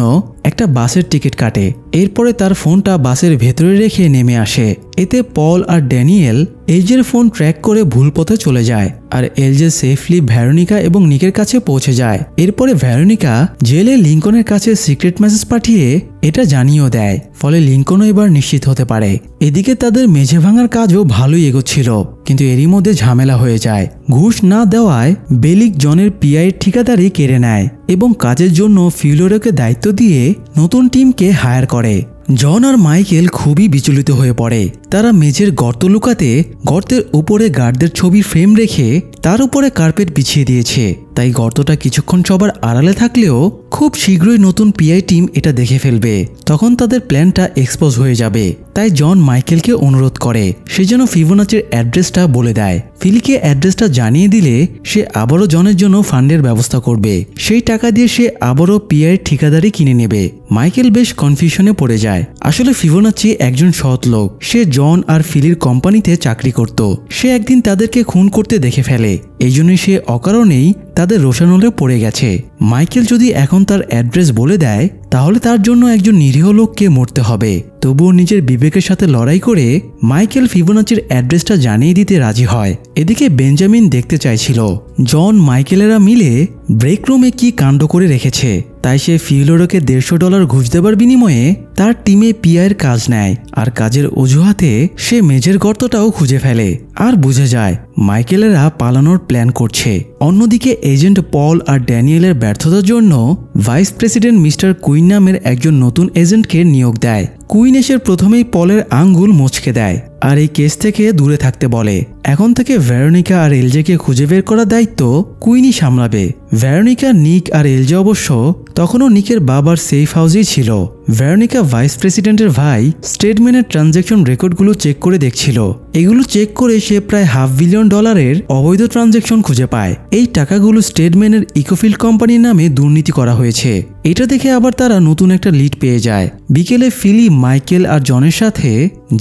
একটা বাসের টিকিট কাটে। এরপরে তার ফোনটা বাসের ভেতরে রেখে নেমে আসে। এতে পল আর ড্যানিয়েল এলজের ফোন ট্র্যাক করে ভুল পথে চলে যায়, আর এলজে সেফলি ভেরোনিকা এবং নিকের কাছে পৌঁছে যায়। এরপরে ভেরোনিকা জেলে লিঙ্কনের কাছে সিক্রেট মেসেজ পাঠিয়ে এটা জানিয়েও দেয়, ফলে লিঙ্কনও এবার নিশ্চিত হতে পারে। এদিকে তাদের মেঝে ভাঙার কাজও ভালোই এগোচ্ছিল, কিন্তু এরই মধ্যে ঝামেলা হয়ে যায়। ঘুষ না দেওয়ায় বেলিক জনের পিআইয়ের ঠিকাদারি কেড়ে নেয় এবং কাজের জন্য ফিউলেরোকে দায়িত্ব দিয়ে নতুন টিমকে হায়ার করে। জন আর মাইকেল খুবই বিচলিত হয়ে পড়ে। তারা মেঝের গর্ত লুকাতে গর্তের উপরে গার্ডদের ছবির ফ্রেম রেখে তার উপরে কার্পেট বিছিয়ে দিয়েছে, তাই গর্তটা কিছুক্ষণ সবার আড়ালে থাকলেও খুব শীঘ্রই নতুন পিআই টিম এটা দেখে ফেলবে। তখন তাদের প্ল্যানটা এক্সপোজ হয়ে যাবে। তাই জন মাইকেলকে অনুরোধ করে সে যেন ফিবোনাচির অ্যাড্রেসটা বলে দেয়। ফিলিকে অ্যাড্রেসটা জানিয়ে দিলে সে আবারও জনের জন্য ফান্ডের ব্যবস্থা করবে। সেই টাকা দিয়ে সে আবারও পিআই ঠিকাদারি কিনে নেবে। মাইকেল বেশ কনফিউশনে পড়ে যায়। আসলে ফিবোনাচি একজন সৎ লোক। সে জন আর ফিলির কোম্পানিতে চাকরি করত। সে একদিন তাদেরকে খুন করতে দেখে ফেলে, এই জন্যই সে অকারণেই তাদের রোশানলে পড়ে গেছে। মাইকেল যদি এখন তার অ্যাড্রেস বলে দেয় তাহলে তার জন্য একজন নিরীহ লোককে মরতে হবে। তবুও নিজের বিবেকের সাথে লড়াই করে মাইকেল ফিবোনাচির অ্যাড্রেসটা জানিয়ে দিতে রাজি হয়। এদিকে বেঞ্জামিন দেখতে চাইছিল জন মাইকেলেরা মিলে ব্রেক রুমে কি কাণ্ড করে রেখেছে, তাই সে ফিউলেরোকে $150 ঘুষ দেবার বিনিময়ে তার টিমে পিআইয়ের কাজ নেয় আর কাজের অজুহাতে সে মেজের গর্তটাও খুঁজে ফেলে আর বুঝে যায় মাইকেলেরা পালানোর প্ল্যান করছে। অন্যদিকে এজেন্ট পল আর ড্যানিয়েলের ব্যর্থতার জন্য ভাইস প্রেসিডেন্ট মিস্টার কুইন নামের একজন নতুন এজেন্টকে নিয়োগ দেয়। কুইন এসে প্রথমেই পলের আঙ্গুল মচকে দেয় আর এই কেস থেকে দূরে থাকতে বলে। এখন থেকে ভেরোনিকা আর এলজেকে খুঁজে বের করার দায়িত্ব কুইনই সামলাবে। ভেরোনিকা, নিক আর এলজে অবশ্য তখনও নিকের বাবার সেফ হাউসেই ছিল। ভেরোনিকা ভাইস প্রেসিডেন্টের ভাই স্টেটম্যানের ট্রানজ্যাকশন রেকর্ডগুলো চেক করে দেখছিল। এগুলো চেক করে সে প্রায় $500 মিলিয়ন অবৈধ ট্রানজ্যাকশন খুঁজে পায়। এই টাকাগুলো স্টেটম্যানের ইকোফিল্ড কোম্পানির নামে দুর্নীতি করা হয়েছে। এটা দেখে আবার তারা নতুন একটা লিড পেয়ে যায়। বিকেলে ফিলি, মাইকেল আর জনের সাথে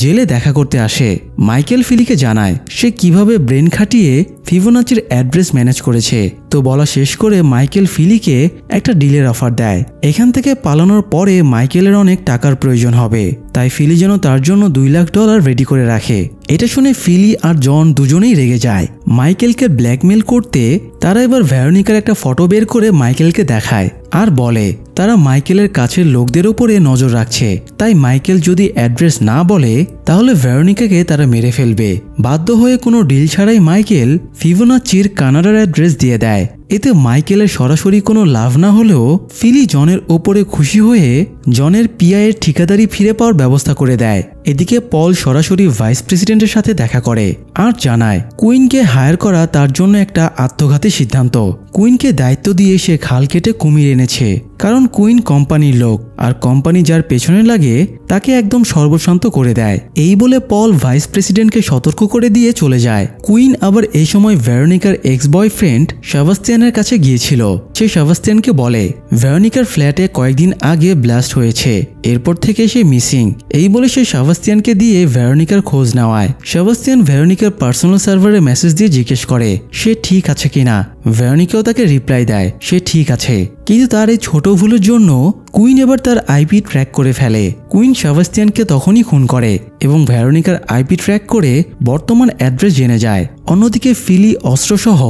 জেলে দেখা করতে আসে। মাইকেল ফিলিকে জানায় সে কিভাবে ব্রেন খাটিয়ে ফিবোনাচির অ্যাড্রেস ম্যানেজ করেছে। তো বলা শেষ করে মাইকেল ফিলিকে একটা ডিলের অফার দেয়। এখান থেকে পালানোর পরে মাইকেলের অনেক টাকার প্রয়োজন হবে, তাই ফিলি যেন তার জন্য $2 লাখ রেডি করে রাখে। এটা শুনে ফিলি আর জন দুজনেই রেগে যায়। মাইকেলকে ব্ল্যাকমেল করতে তারা এবার ভেরোনিকার একটা ফটো বের করে মাইকেলকে দেখায় আর বলে তারা মাইকেলের কাছের লোকদের উপরে নজর রাখছে, তাই মাইকেল যদি অ্যাড্রেস না বলে তাহলে ভেরোনিকাকে তারা মেরে ফেলবে। বাধ্য হয়ে কোনো ডিল ছাড়াই মাইকেল ফিবোনাচির কানাডার অ্যাড্রেস দিয়ে দেয়। এতে মাইকেলের সরাসরি কোনো লাভ না হলেও ফিলি জনের ওপরে খুশি হয়ে জনের পিআইয়ের ঠিকাদারি ফিরে পাওয়ার ব্যবস্থা করে দেয়। এদিকে পল সরাসরি ভাইস প্রেসিডেন্টের সাথে দেখা করে আর জানায় কুইনকে হায়ার করা তার জন্য একটা আত্মঘাতী সিদ্ধান্ত। কুইনকে দায়িত্ব দিয়ে সে খাল কেটে কুমির এনেছে, কারণ কুইন কোম্পানির লোক আর কোম্পানি যার পেছনে লাগে তাকে একদম সর্বশান্ত করে দেয়। এই বলে পল ভাইস প্রেসিডেন্টকে সতর্ক করে দিয়ে চলে যায়। কুইন আবার এই সময় ভেরোনিকার এক্স বয়ফ্রেন্ড সেবাস্তিয়ানের কাছে গিয়েছিল। সে সেবাস্তিয়ানকে বলে ভেরোনিকার ফ্ল্যাটে কয়েকদিন আগে ব্লাস্ট হয়েছে, এরপর থেকে সে মিসিং। এই বলে সে সেবাস্তিয়ানকে দিয়ে ভেরোনিকার খোঁজ নেওয়ায়। সেবাস্তিয়ান ভেরোনিকার পার্সোনাল সার্ভারে মেসেজ দিয়ে জিজ্ঞেস করে সে ঠিক আছে কিনা। ভেরোনিকাও তাকে রিপ্লাই দেয় সে ঠিক আছে, কিন্তু তার এই ছোট ভুলের জন্য কুইন এবার তার আইপি ট্র্যাক করে ফেলে। কুইন সেবাস্তিয়ানকে তখনই খুন করে এবং ভেরোনিকার আইপি ট্র্যাক করে বর্তমান অ্যাড্রেস জেনে যায়। অন্যদিকে ফিলি অস্ত্রসহ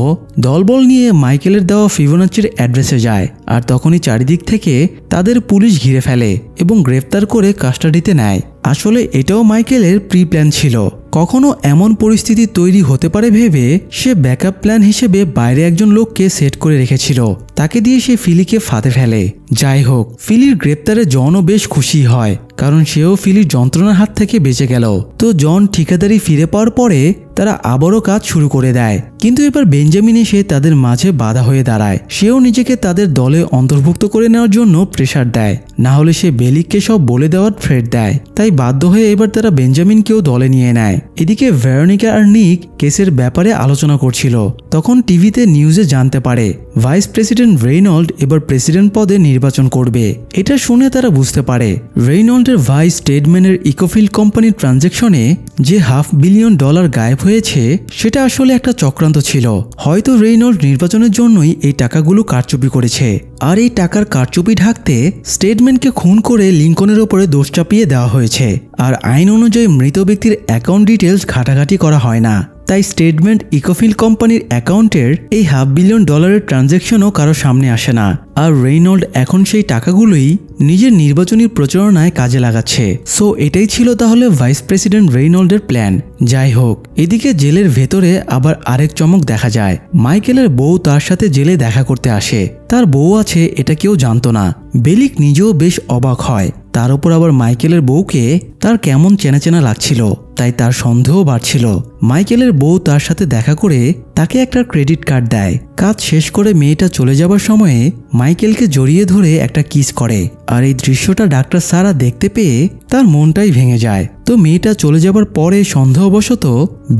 দলবল নিয়ে মাইকেলের দেওয়া ফিবোনাচির অ্যাড্রেসে যায় আর তখনই চারিদিক থেকে তাদের পুলিশ ঘিরে ফেলে এবং গ্রেফতার করে কাস্টাডিতে নেয়। আসলে এটাও মাইকেলের প্রি প্ল্যান ছিল। কখনো এমন পরিস্থিতি তৈরি হতে পারে ভেবে সে ব্যাকআপ প্ল্যান হিসেবে বাইরে একজন লোককে সেট করে রেখেছিল, তাকে দিয়ে সে ফিলিকে ফাঁদে ফেলে। যাই হোক, ফিলির গ্রেপ্তারে জনও বেশ খুশি হয়, কারণ সেও ফিলির যন্ত্রণার হাত থেকে বেঁচে গেল। তো জন ঠিকাদারি ফিরে পাওয়ার পরে তারা আবারও কাজ শুরু করে দেয়। কিন্তু এবার বেঞ্জামিন এসে তাদের মাঝে বাধা হয়ে দাঁড়ায়। সেও নিজেকে তাদের দলে অন্তর্ভুক্ত করে নেওয়ার জন্য প্রেসার দেয়, না হলে সে বেলিককে সব বলে দেওয়ার থ্রেট দেয়। তাই বাধ্য হয়ে এবার তারা বেঞ্জামিনকেও দলে নিয়ে নেয়। এদিকে ভেরোনিকা আর নিক কেসের ব্যাপারে আলোচনা করছিল। তখন টিভিতে নিউজে জানতে পারে ভাইস প্রেসিডেন্ট রেইনল্ড এবার প্রেসিডেন্ট পদে নির্বাচন করবে। এটা শুনে তারা বুঝতে পারে রেইনল্ডের ভাইস স্টেটম্যানের ইকোফিল্ড কোম্পানির ট্রানজ্যাকশনে যে $500 মিলিয়ন গায়েব হয়েছে সেটা আসলে একটা চক্রান্ত ছিল। হয়তো রেইনল্ড নির্বাচনের জন্যই এই টাকাগুলো কারচুপি করেছে। আর এই টাকার কারচুপি ঢাকতে স্টেটম্যানকে খুন করে লিঙ্কনের ওপরে দোষ চাপিয়ে দেওয়া হয়েছে। আর আইন অনুযায়ী মৃত ব্যক্তির অ্যাকাউন্ট ডিটেলস ঘাটাঘাটি করা হয় না, তাই স্টেটমেন্ট ইকোফিল্ড কোম্পানির অ্যাকাউন্টের এই $500 মিলিয়ন ট্রানজ্যাকশনও কারো সামনে আসে না। আর রেইনল্ড এখন সেই টাকাগুলোই নিজের নির্বাচনী প্রচারণায় কাজে লাগাচ্ছে। সো এটাই ছিল তাহলে ভাইস প্রেসিডেন্ট রেইনল্ডের প্ল্যান। যাই হোক, এদিকে জেলের ভেতরে আবার আরেক চমক দেখা যায়। মাইকেলের বউ তার সাথে জেলে দেখা করতে আসে। তার বউ আছে এটা কেউ জানতো না। বেলিক নিজেও বেশ অবাক হয়। তার উপর আবার মাইকেলের বউকে তার কেমন চেনা চেনা লাগছিল, তাই তার সন্দেহ বাড়ছিল। মাইকেলের বউ তার সাথে দেখা করে তাকে একটা ক্রেডিট কার্ড দেয়। কাজ শেষ করে মেয়েটা চলে যাবার সময়ে মাইকেলকে জড়িয়ে ধরে একটা কিস করে। আর এই দৃশ্যটা ডাক্তার সারা দেখতে পেয়ে তার মনটাই ভেঙে যায়। তো মেয়েটা চলে যাবার পরে সন্দেহবশত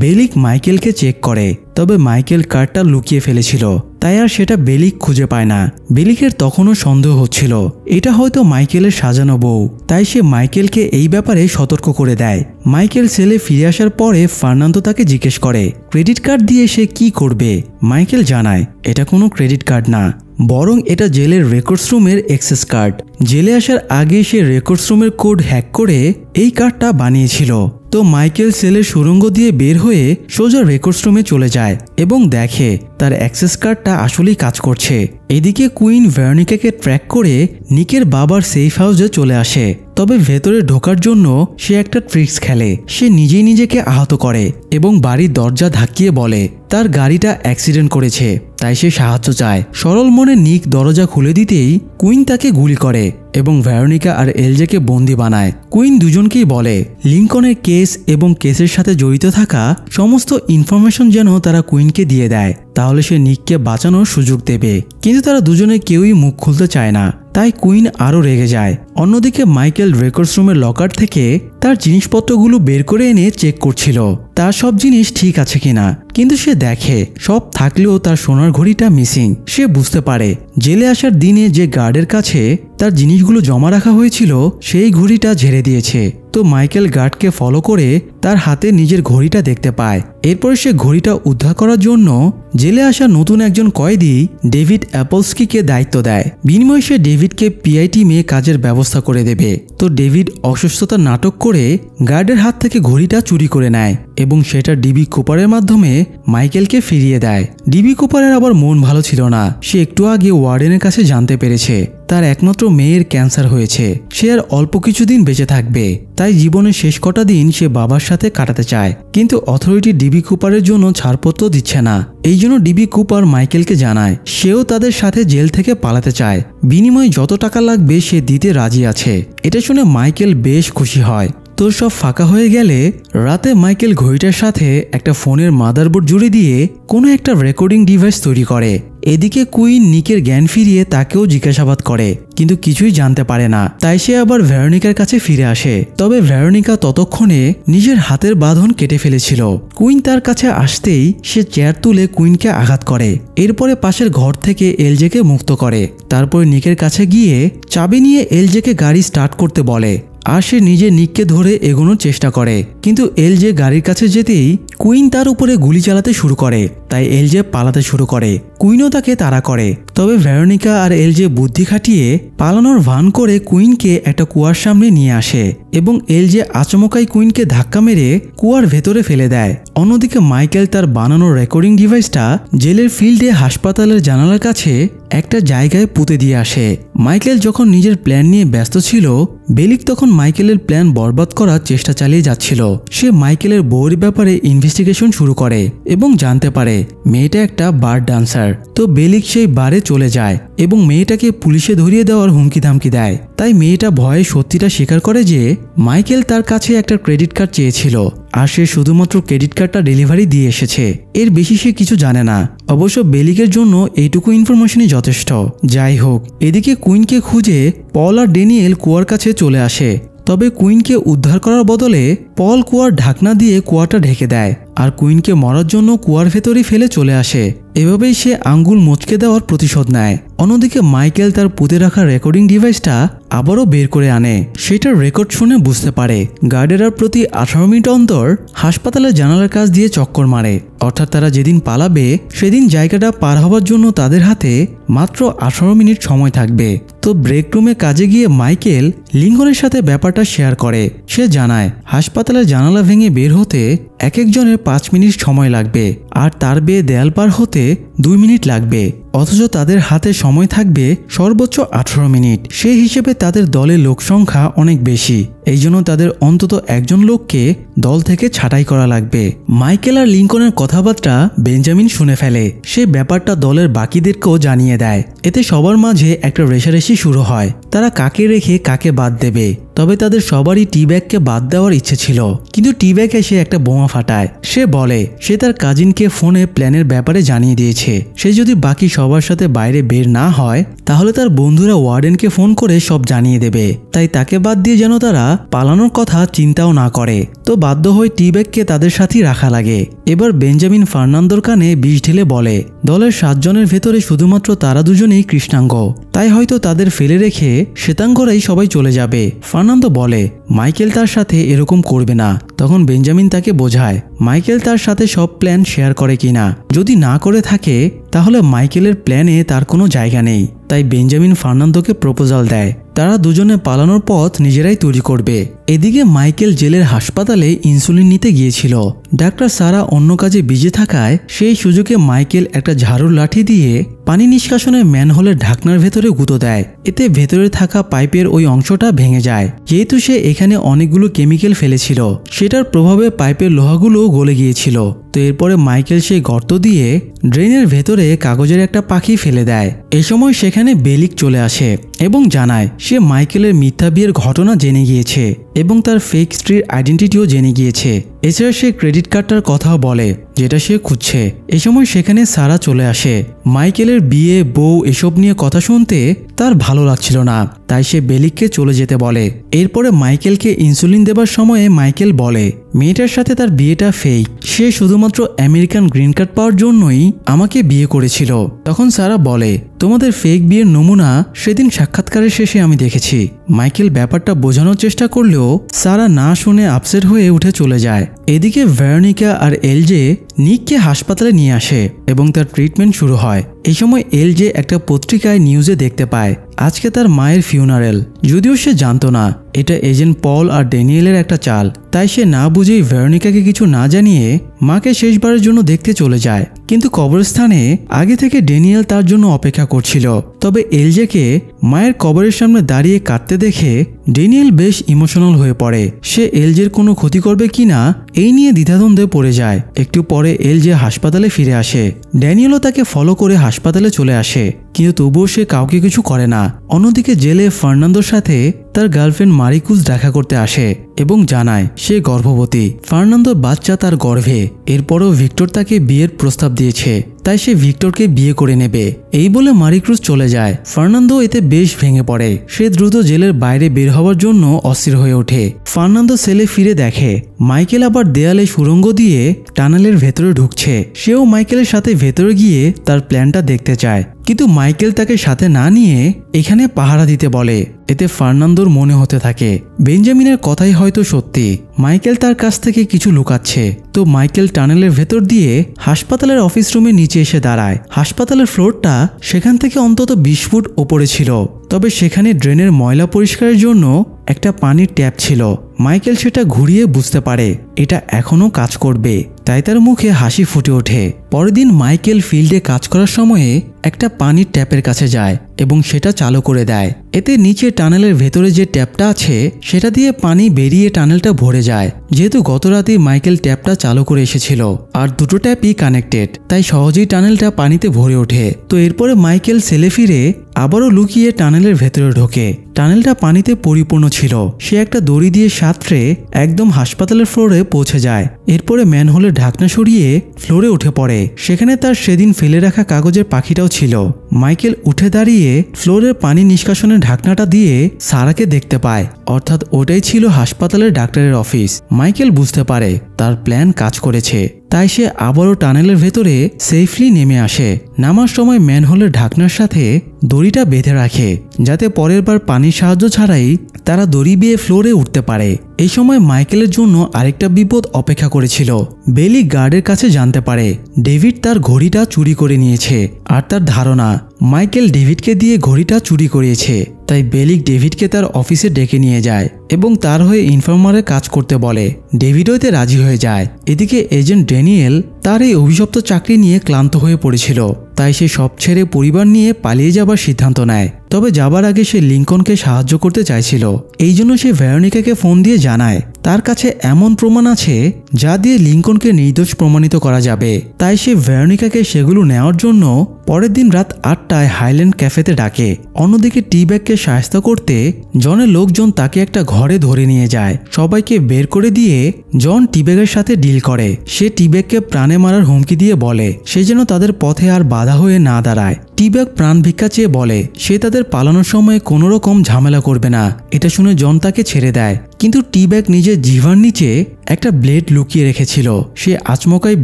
বেলিক মাইকেলকে চেক করে, তবে মাইকেল কার্ডটা লুকিয়ে ফেলেছিল, তাই আর সেটা বেলিক খুঁজে পায় না। বেলিকের তখনও সন্দেহ হচ্ছিল এটা হয়তো মাইকেলের সাজানো বউ, তাই সে মাইকেলকে এই ব্যাপারে সতর্ক করে দেয়। মাইকেল সেলে ফিরে আসার পরে ফার্নান্দো তাকে জিজ্ঞেস করে ক্রেডিট কার্ড দিয়ে সে কি করবে। মাইকেল জানায় এটা কোনো ক্রেডিট কার্ড না, বরং এটা জেলের রেকর্ডস রুমের অ্যাক্সেস কার্ড। জেলে আসার আগে সে রেকর্ডস রুমের কোড হ্যাক করে এই কার্ডটা বানিয়েছিল। তো মাইকেল সেলের সুড়ঙ্গ দিয়ে বের হয়ে সোজা রেকর্ডস রুমে চলে যায় এবং দেখে তার অ্যাক্সেস কার্ডটা আসলেই কাজ করছে। এদিকে কুইন ভেরোনিকাকে ট্র্যাক করে নিকের বাবার সেফ হাউসে চলে আসে। তবে ভেতরে ঢোকার জন্য সে একটা ট্রিক্স খেলে। সে নিজেই নিজেকে আহত করে এবং বাড়ির দরজা ধাক্কিয়ে বলে তার গাড়িটা অ্যাক্সিডেন্ট করেছে, তাই সে সাহায্য চায়। সরল মনে নিক দরজা খুলে দিতেই কুইন তাকে গুলি করে এবং ভেরোনিকা আর এলজেকে বন্দি বানায়। কুইন দুজনকেই বলে লিংকনের কেস এবং কেসের সাথে জড়িত থাকা সমস্ত ইনফরমেশন যেন তারা কুইনকে দিয়ে দেয়, তাহলে সে নিককে বাঁচানোর সুযোগ দেবে। কিন্তু তারা দুজনে কেউই মুখ খুলতে চায় না, তাই কুইন আরও রেগে যায়। অন্যদিকে মাইকেল রেকর্ডস রুমের লকার থেকে তার জিনিসপত্রগুলো বের করে এনে চেক করছিল তার সব জিনিস ঠিক আছে কিনা। কিন্তু সে দেখে সব থাকলেও তার সোনার ঘড়িটা মিসিং। সে বুঝতে পারে জেলে আসার দিনে যে গার্ডের কাছে তার জিনিসগুলো জমা রাখা হয়েছিল সেই ঘড়িটা ঝেড়ে দিয়েছে। তো মাইকেল গার্ডকে ফলো করে তার হাতে নিজের ঘড়িটা দেখতে পায়। এরপরে সে ঘড়িটা উদ্ধার করার জন্য জেলে আসা নতুন একজন কয়েদি ডেভিড অ্যাপলস্কিকে দায়িত্ব দেয়। বিনিময়ে সে ডেভিডকে পিআই টিমে কাজের ব্যবস্থা করে দেবে। তো ডেভিড অসুস্থতার নাটক করে গার্ডের হাত থেকে ঘড়িটা চুরি করে নেয় এবং সেটা ডিবি কুপারের মাধ্যমে মাইকেলকে ফিরিয়ে দেয়। ডিবি কুপারের আবার মন ভালো ছিল না। সে একটু আগে ওয়ার্ডেনের কাছে জানতে পেরেছে তার একমাত্র মেয়ের ক্যান্সার হয়েছে। সে আর অল্প কিছুদিন বেঁচে থাকবে, তাই জীবনের শেষ কটা দিন সে বাবার সাথে কাটাতে চায়। কিন্তু অথরিটি ডিবি কুপারের জন্য ছাড়পত্র দিচ্ছে না। এই জন্য ডিবি কুপার মাইকেলকে জানায় সেও তাদের সাথে জেল থেকে পালাতে চায়। বিনিময়ে যত টাকা লাগবে সে দিতে রাজি আছে। এটা শুনে মাইকেল বেশ খুশি হয়। তো সব ফাঁকা হয়ে গেলে রাতে মাইকেল ঘড়িটার সাথে একটা ফোনের মাদারবোর্ড জুড়ে দিয়ে কোনো একটা রেকর্ডিং ডিভাইস তৈরি করে। এদিকে কুইন নিকের জ্ঞান ফিরিয়ে তাকেও জিজ্ঞাসাবাদ করে, কিন্তু কিছুই জানতে পারে না। তাই সে আবার ভেরোনিকার কাছে ফিরে আসে। তবে ভেরোনিকা ততক্ষণে নিজের হাতের বাঁধন কেটে ফেলেছিল। কুইন তার কাছে আসতেই সে চেয়ার তুলে কুইনকে আঘাত করে। এরপরে পাশের ঘর থেকে এলজেকে মুক্ত করে। তারপর নিকের কাছে গিয়ে চাবি নিয়ে এলজেকে গাড়ি স্টার্ট করতে বলে আর সে নিজে নিককে ধরে এগোনোর চেষ্টা করে। কিন্তু এলজে গাড়ির কাছে যেতেই কুইন তার উপরে গুলি চালাতে শুরু করে। তাই এলজে পালাতে শুরু করে। কুইনও তাকে তাড়া করে। তবে ভেরোনিকা আর এলজে বুদ্ধি খাটিয়ে পালানোর ভান করে কুইনকে একটা কুয়ার সামনে নিয়ে আসে এবং এলজে আচমকাই কুইনকে ধাক্কা মেরে কুয়ার ভেতরে ফেলে দেয়। অন্যদিকে মাইকেল তার বানানো রেকর্ডিং ডিভাইসটা জেলের ফিল্ডে হাসপাতালের জানালার কাছে একটা জায়গায় পুঁতে দিয়ে আসে। মাইকেল যখন নিজের প্ল্যান নিয়ে ব্যস্ত ছিল, বেলিক তখন মাইকেলের প্ল্যান বরবাদ করার চেষ্টা চালিয়ে যাচ্ছিল। সে মাইকেলের বউয়ের ব্যাপারে ইনভেস্টিগেশন শুরু করে এবং জানতে পারে মেয়েটা একটা বার ডান্সার। তো বেলিক সেই বারে চলে যায় এবং মেয়েটাকে পুলিশে ধরিয়ে দেওয়ার হুমকি ধামকি দেয়। তাই মেয়েটা ভয়ে সত্যিটা স্বীকার করে যে মাইকেল তার কাছে একটা ক্রেডিট কার্ড চেয়েছিল আর সে শুধুমাত্র ক্রেডিট কার্ডটা ডেলিভারি দিয়ে এসেছে। এর বেশি সে কিছু জানে না। অবশ্য বেলিকের জন্য এইটুকু ইনফরমেশনই যথেষ্ট। যাই হোক, এদিকে কুইনকে খুঁজে পল আর ড্যানিয়েল কুয়ার কাছে চলে আসে। তবে কুইনকে উদ্ধার করার বদলে পল কুয়ার ঢাকনা দিয়ে কুয়াটা ঢেকে দেয় আর কুইনকে মরার জন্য কুয়ার ভেতরেই ফেলে চলে আসে। এভাবেই সে আঙ্গুল মোচকে দেওয়ার প্রতিশোধ নেয়। অন্যদিকে মাইকেল তার পুঁতে রাখা রেকর্ডিং ডিভাইসটা আবারও বের করে আনে। সেটার রেকর্ড শুনে বুঝতে পারে গার্ডেরা প্রতি 18 মিনিট অন্তর হাসপাতালের জানালার কাছ দিয়ে চক্কর মারে। অর্থাৎ তারা যেদিন পালাবে সেদিন জায়গাটা পার হওয়ার জন্য তাদের হাতে মাত্র 18 মিনিট সময় থাকবে। তো ব্রেক রুমে কাজে গিয়ে মাইকেল লিঙ্কনের সাথে ব্যাপারটা শেয়ার করে। সে জানায় হাসপাতালের জানালা ভেঙে বের হতে এক একজনের 5 মিনিট সময় লাগবে আর তার বেয়ে দেয়াল পার হতে 2 মিনিট লাগবে, অথচ তাদের হাতে সময় থাকবে সর্বোচ্চ 18 মিনিট। সেই হিসেবে তাদের দলের লোক সংখ্যা অনেক বেশি। এই জন্য তাদের অন্তত একজন লোককে দল থেকে ছাঁটাই করা লাগবে। মাইকেল আর লিঙ্কনের কথাবার্তা বেঞ্জামিন শুনে ফেলে। সে ব্যাপারটা দলের বাকিদেরকেও জানিয়ে দেয়। এতে সবার মাঝে একটা রেষারেষি শুরু হয়, তারা কাকে রেখে কাকে বাদ দেবে। তবে তাদের সবারই টি-ব্যাগকে বাদ দেওয়ার ইচ্ছে ছিল, কিন্তু টি-ব্যাগ এসে একটা বোমা ফাটায়। সে বলে সে তার কাজিনকে ফোনে প্ল্যানের ব্যাপারে জানিয়ে দিয়েছে। সে যদি বাকি সবার সাথে বাইরে বের না হয় তাহলে তার বন্ধুরা ওয়ার্ডেনকে ফোন করে সব জানিয়ে দেবে। তাই তাকে বাদ দিয়ে যেন তারা পালানোর কথা চিন্তাও না করে। তো বাধ্য হয়ে টি-ব্যাগকে তাদের সাথেই রাখা লাগে। এবার বেঞ্জামিন ফার্নান্দোর কানে বিষ ঢেলে বলে দলের 7 জনের ভেতরে শুধুমাত্র তারা দুজনেই কৃষ্ণাঙ্গ, তাই হয়তো তাদের ফেলে রেখে শ্বেতাঙ্গরাই সবাই চলে যাবে। ফার্নান্দো বলে মাইকেল তার সাথে এরকম করবে না। তখন বেঞ্জামিন তাকে বোঝায় মাইকেল তার সাথে সব প্ল্যান শেয়ার করে কিনা। যদি না করে থাকে তাহলে মাইকেলের প্ল্যানে তার কোনো জায়গা নেই। তাই বেঞ্জামিন ফার্নান্দোকে প্রপোজাল দেয় তারা দুজনে পালানোর পথ নিজেরাই তৈরি করবে। এদিকে মাইকেল জেলের হাসপাতালে ইনসুলিন নিতে গিয়েছিল। ডাক্তার সারা অন্য কাজে বিজি থাকায় সেই সুযোগে মাইকেল একটা ঝাড়ুর লাঠি দিয়ে পানি নিষ্কাশনের ম্যানহোলের ঢাকনার ভেতরে গুঁতো দেয়। এতে ভেতরে থাকা পাইপের ওই অংশটা ভেঙে যায়। যেহেতু সে এখানে অনেকগুলো কেমিক্যাল ফেলেছিল সেটার প্রভাবে পাইপের লোহাগুলো গলে গিয়েছিল। তো এরপরে মাইকেল সেই গর্ত দিয়ে ড্রেনের ভেতরে কাগজের একটা পাখি ফেলে দেয়। এ সময় সেখানে বেলিক চলে আসে এবং জানায় সে মাইকেলের মিথ্যা বিয়ের ঘটনা জেনে গিয়েছে এবং তার ফেক স্ত্রীর আইডেন্টিটিও জেনে গিয়েছে। এছাড়া সে ক্রেডিট কার্ডটার কথাও বলে যেটা সে খুঁজছে। এ সময় সেখানে সারা চলে আসে। মাইকেলের বিয়ে বউ এসব নিয়ে কথা শুনতে তার ভালো লাগছিল না, তাই সে বেলিককে চলে যেতে বলে। এরপরে মাইকেলকে ইনসুলিন দেবার সময়ে মাইকেল বলে মেয়েটার সাথে তার বিয়েটা ফেক, সে শুধুমাত্র আমেরিকান গ্রিন কার্ড পাওয়ার জন্যই আমাকে বিয়ে করেছিল। তখন সারা বলে তোমাদের ফেক বিয়ের নমুনা সেদিন সাক্ষাৎকারের শেষে আমি দেখেছি। মাইকেল ব্যাপারটা বোঝানোর চেষ্টা করলেও সারা না শুনে আপসেট হয়ে উঠে চলে যায়। এদিকে ভেরোনিকা আর এলজে নিককে হাসপাতালে নিয়ে আসে এবং তার ট্রিটমেন্ট শুরু হয়। এই সময় এলজে একটা পত্রিকায় নিউজে দেখতে পায় আজকে তার মায়ের ফিউনারেল। যদিও সে জানতো না এটা এজেন্ট পল আর ড্যানিয়েলের একটা চাল, তাই সে না বুঝেই ভেরোনিকাকে কিছু না জানিয়ে মাকে শেষবারের জন্য দেখতে চলে যায়। কিন্তু কবরস্থানে আগে থেকে ড্যানিয়েল তার জন্য অপেক্ষা করছিল। তবে এলজেকে মায়ের কবরের সামনে দাঁড়িয়ে কাঁদতে দেখে ড্যানিয়েল বেশ ইমোশনাল হয়ে পড়ে। সে এলজের কোনো ক্ষতি করবে কিনা এই নিয়ে দ্বিধাদ্বন্দ্বে পড়ে যায়। একটু পরে এলজে হাসপাতালে ফিরে আসে। ড্যানিয়েলও তাকে ফলো করে হাসপাতালে চলে আসে, কিন্তু তবুও সে কাউকে কিছু করে না। অন্যদিকে জেলে ফার্নান্দোর সাথে তার গার্লফ্রেন্ড মারিকুস দেখা করতে আসে এবং জানায় সে গর্ভবতী। ফার্নান্দোর বাচ্চা তার গর্ভে। এরপরও ভিক্টর তাকে বিয়ের প্রস্তাব দিয়েছে, তাই সে ভিক্টরকে বিয়ে করে নেবে। এই বলে মারিক্রুজ চলে যায়। ফার্নান্দো এতে বেশ ভেঙে পড়ে। সে দ্রুত জেলের বাইরে বের হওয়ার জন্য অস্থির হয়ে ওঠে। ফার্নান্দো সেলে ফিরে দেখে মাইকেল আবার দেয়ালে সুড়ঙ্গ দিয়ে টানেলের ভেতরে ঢুকছে। সেও মাইকেলের সাথে ভেতরে গিয়ে তার প্ল্যানটা দেখতে চায়, কিন্তু মাইকেল তাকে সাথে না নিয়ে এখানে পাহারা দিতে বলে। এতে ফার্নান্দোর মনে হতে থাকে বেঞ্জামিনের কথাই হয়তো সত্যি, মাইকেল তার কাছ থেকে কিছু লুকাচ্ছে। তো মাইকেল টানেলের ভেতর দিয়ে হাসপাতালের অফিস রুমে নিচে এসে দাঁড়ায়। হাসপাতালের ফ্লোরটা সেখান থেকে অন্তত 20 ফুট ওপরে ছিল, তবে সেখানে ড্রেনের ময়লা পরিষ্কারের জন্য একটা পানির ট্যাপ ছিল। মাইকেল সেটা ঘুরিয়ে বুঝতে পারে এটা এখনো কাজ করবে, তাই তার মুখে হাসি ফুটে ওঠে। পরের দিন মাইকেল ফিল্ডে কাজ করার সময়ে একটা পানির ট্যাপের কাছে যায় এবং সেটা চালু করে দেয়। এতে নিচে টানেলের ভেতরে যে ট্যাপটা আছে সেটা দিয়ে পানি বেরিয়ে টানেলটা ভরে যায়। যেহেতু গত রাতে মাইকেল ট্যাপটা চালু করে এসেছিল আর দুটো ট্যাপই কানেক্টেড, তাই সহজেই টানেলটা পানিতে ভরে ওঠে। তো এরপরে মাইকেল সেলে ফিরে আবারও লুকিয়ে টানেলের ভেতরে ঢোকে। টানেলটা পানিতে পরিপূর্ণ ছিল। সে একটা দড়ি দিয়ে সাঁতরে একদম হাসপাতালের ফ্লোরে পৌঁছে যায়। এরপরে ম্যানহোলের ঢাকনা সরিয়ে ফ্লোরে উঠে পড়ে। সেখানে তার সেদিন ফেলে রাখা কাগজের পাখিটাও ছিল। মাইকেল উঠে দাঁড়িয়ে ফ্লোরের পানি নিষ্কাশনের ঢাকনাটা দিয়ে সারাকে দেখতে পায়, অর্থাৎ ওটাই ছিল হাসপাতালের ডাক্তারের অফিস। মাইকেল বুঝতে পারে তার প্ল্যান কাজ করেছে, তাই সে আবারও টানেলের ভেতরে সেফলি নেমে আসে। নামার সময় ম্যানহোলের ঢাকনার সাথে দড়িটা বেঁধে রাখে, যাতে পরের বার পানির সাহায্য ছাড়াই তারা দড়ি বেয়ে ফ্লোরে উঠতে পারে। এই সময় মাইকেলের জন্য আরেকটা বিপদ অপেক্ষা করেছিল। বেলি গার্ডের কাছে জানতে পারে ডেভিড তার ঘড়িটা চুরি করে নিয়েছে, আর তার ধারণা মাইকেল ডেভিডকে দিয়ে ঘড়িটা চুরি করিয়েছে। তাই বেলিক ডেভিডকে তার অফিসে ডেকে নিয়ে যায় এবং তার হয়ে ইনফর্মারের কাজ করতে বলে। ডেভিডও এতে রাজি হয়ে যায়। এদিকে এজেন্ট ড্যানিয়েল তার এই অভিশপ্ত চাকরি নিয়ে ক্লান্ত হয়ে পড়েছিল, তাই সে সব ছেড়ে পরিবার নিয়ে পালিয়ে যাবার সিদ্ধান্ত নেয়। তবে যাবার আগে সে লিঙ্কনকে সাহায্য করতে চাইছিল। এই জন্য সে ভেরোনিকাকে ফোন দিয়ে জানায় তার কাছে এমন প্রমাণ আছে যা দিয়ে লিঙ্কনকে নির্দোষ প্রমাণিত করা যাবে। তাই সে ভেরোনিকাকে সেগুলো নেওয়ার জন্য পরের দিন রাত 8টায় হাইল্যান্ড ক্যাফেতে ডাকে। অন্যদিকে টি ব্যাগকে সাহায্য করতে জনের লোকজন তাকে একটা ঘরে ধরে নিয়ে যায়। সবাইকে বের করে দিয়ে জন টি ব্যাগের সাথে ডিল করে। সে টি ব্যাগকে প্রাণে মারার হুমকি দিয়ে বলে সে যেন তাদের পথে আর বাধা হয়ে না দাঁড়ায়। টি ব্যাগ প্রাণ ভিক্ষা চেয়ে বলে সে তাদের পালানোর সময় কোনো রকম ঝামেলা করবে না। এটা শুনে জন তাকে ছেড়ে দেয়, কিন্তু টি ব্যাগ নিজের জিভার নিচে একটা ব্লেড লুকিয়ে রেখেছিল। সে আচমকাই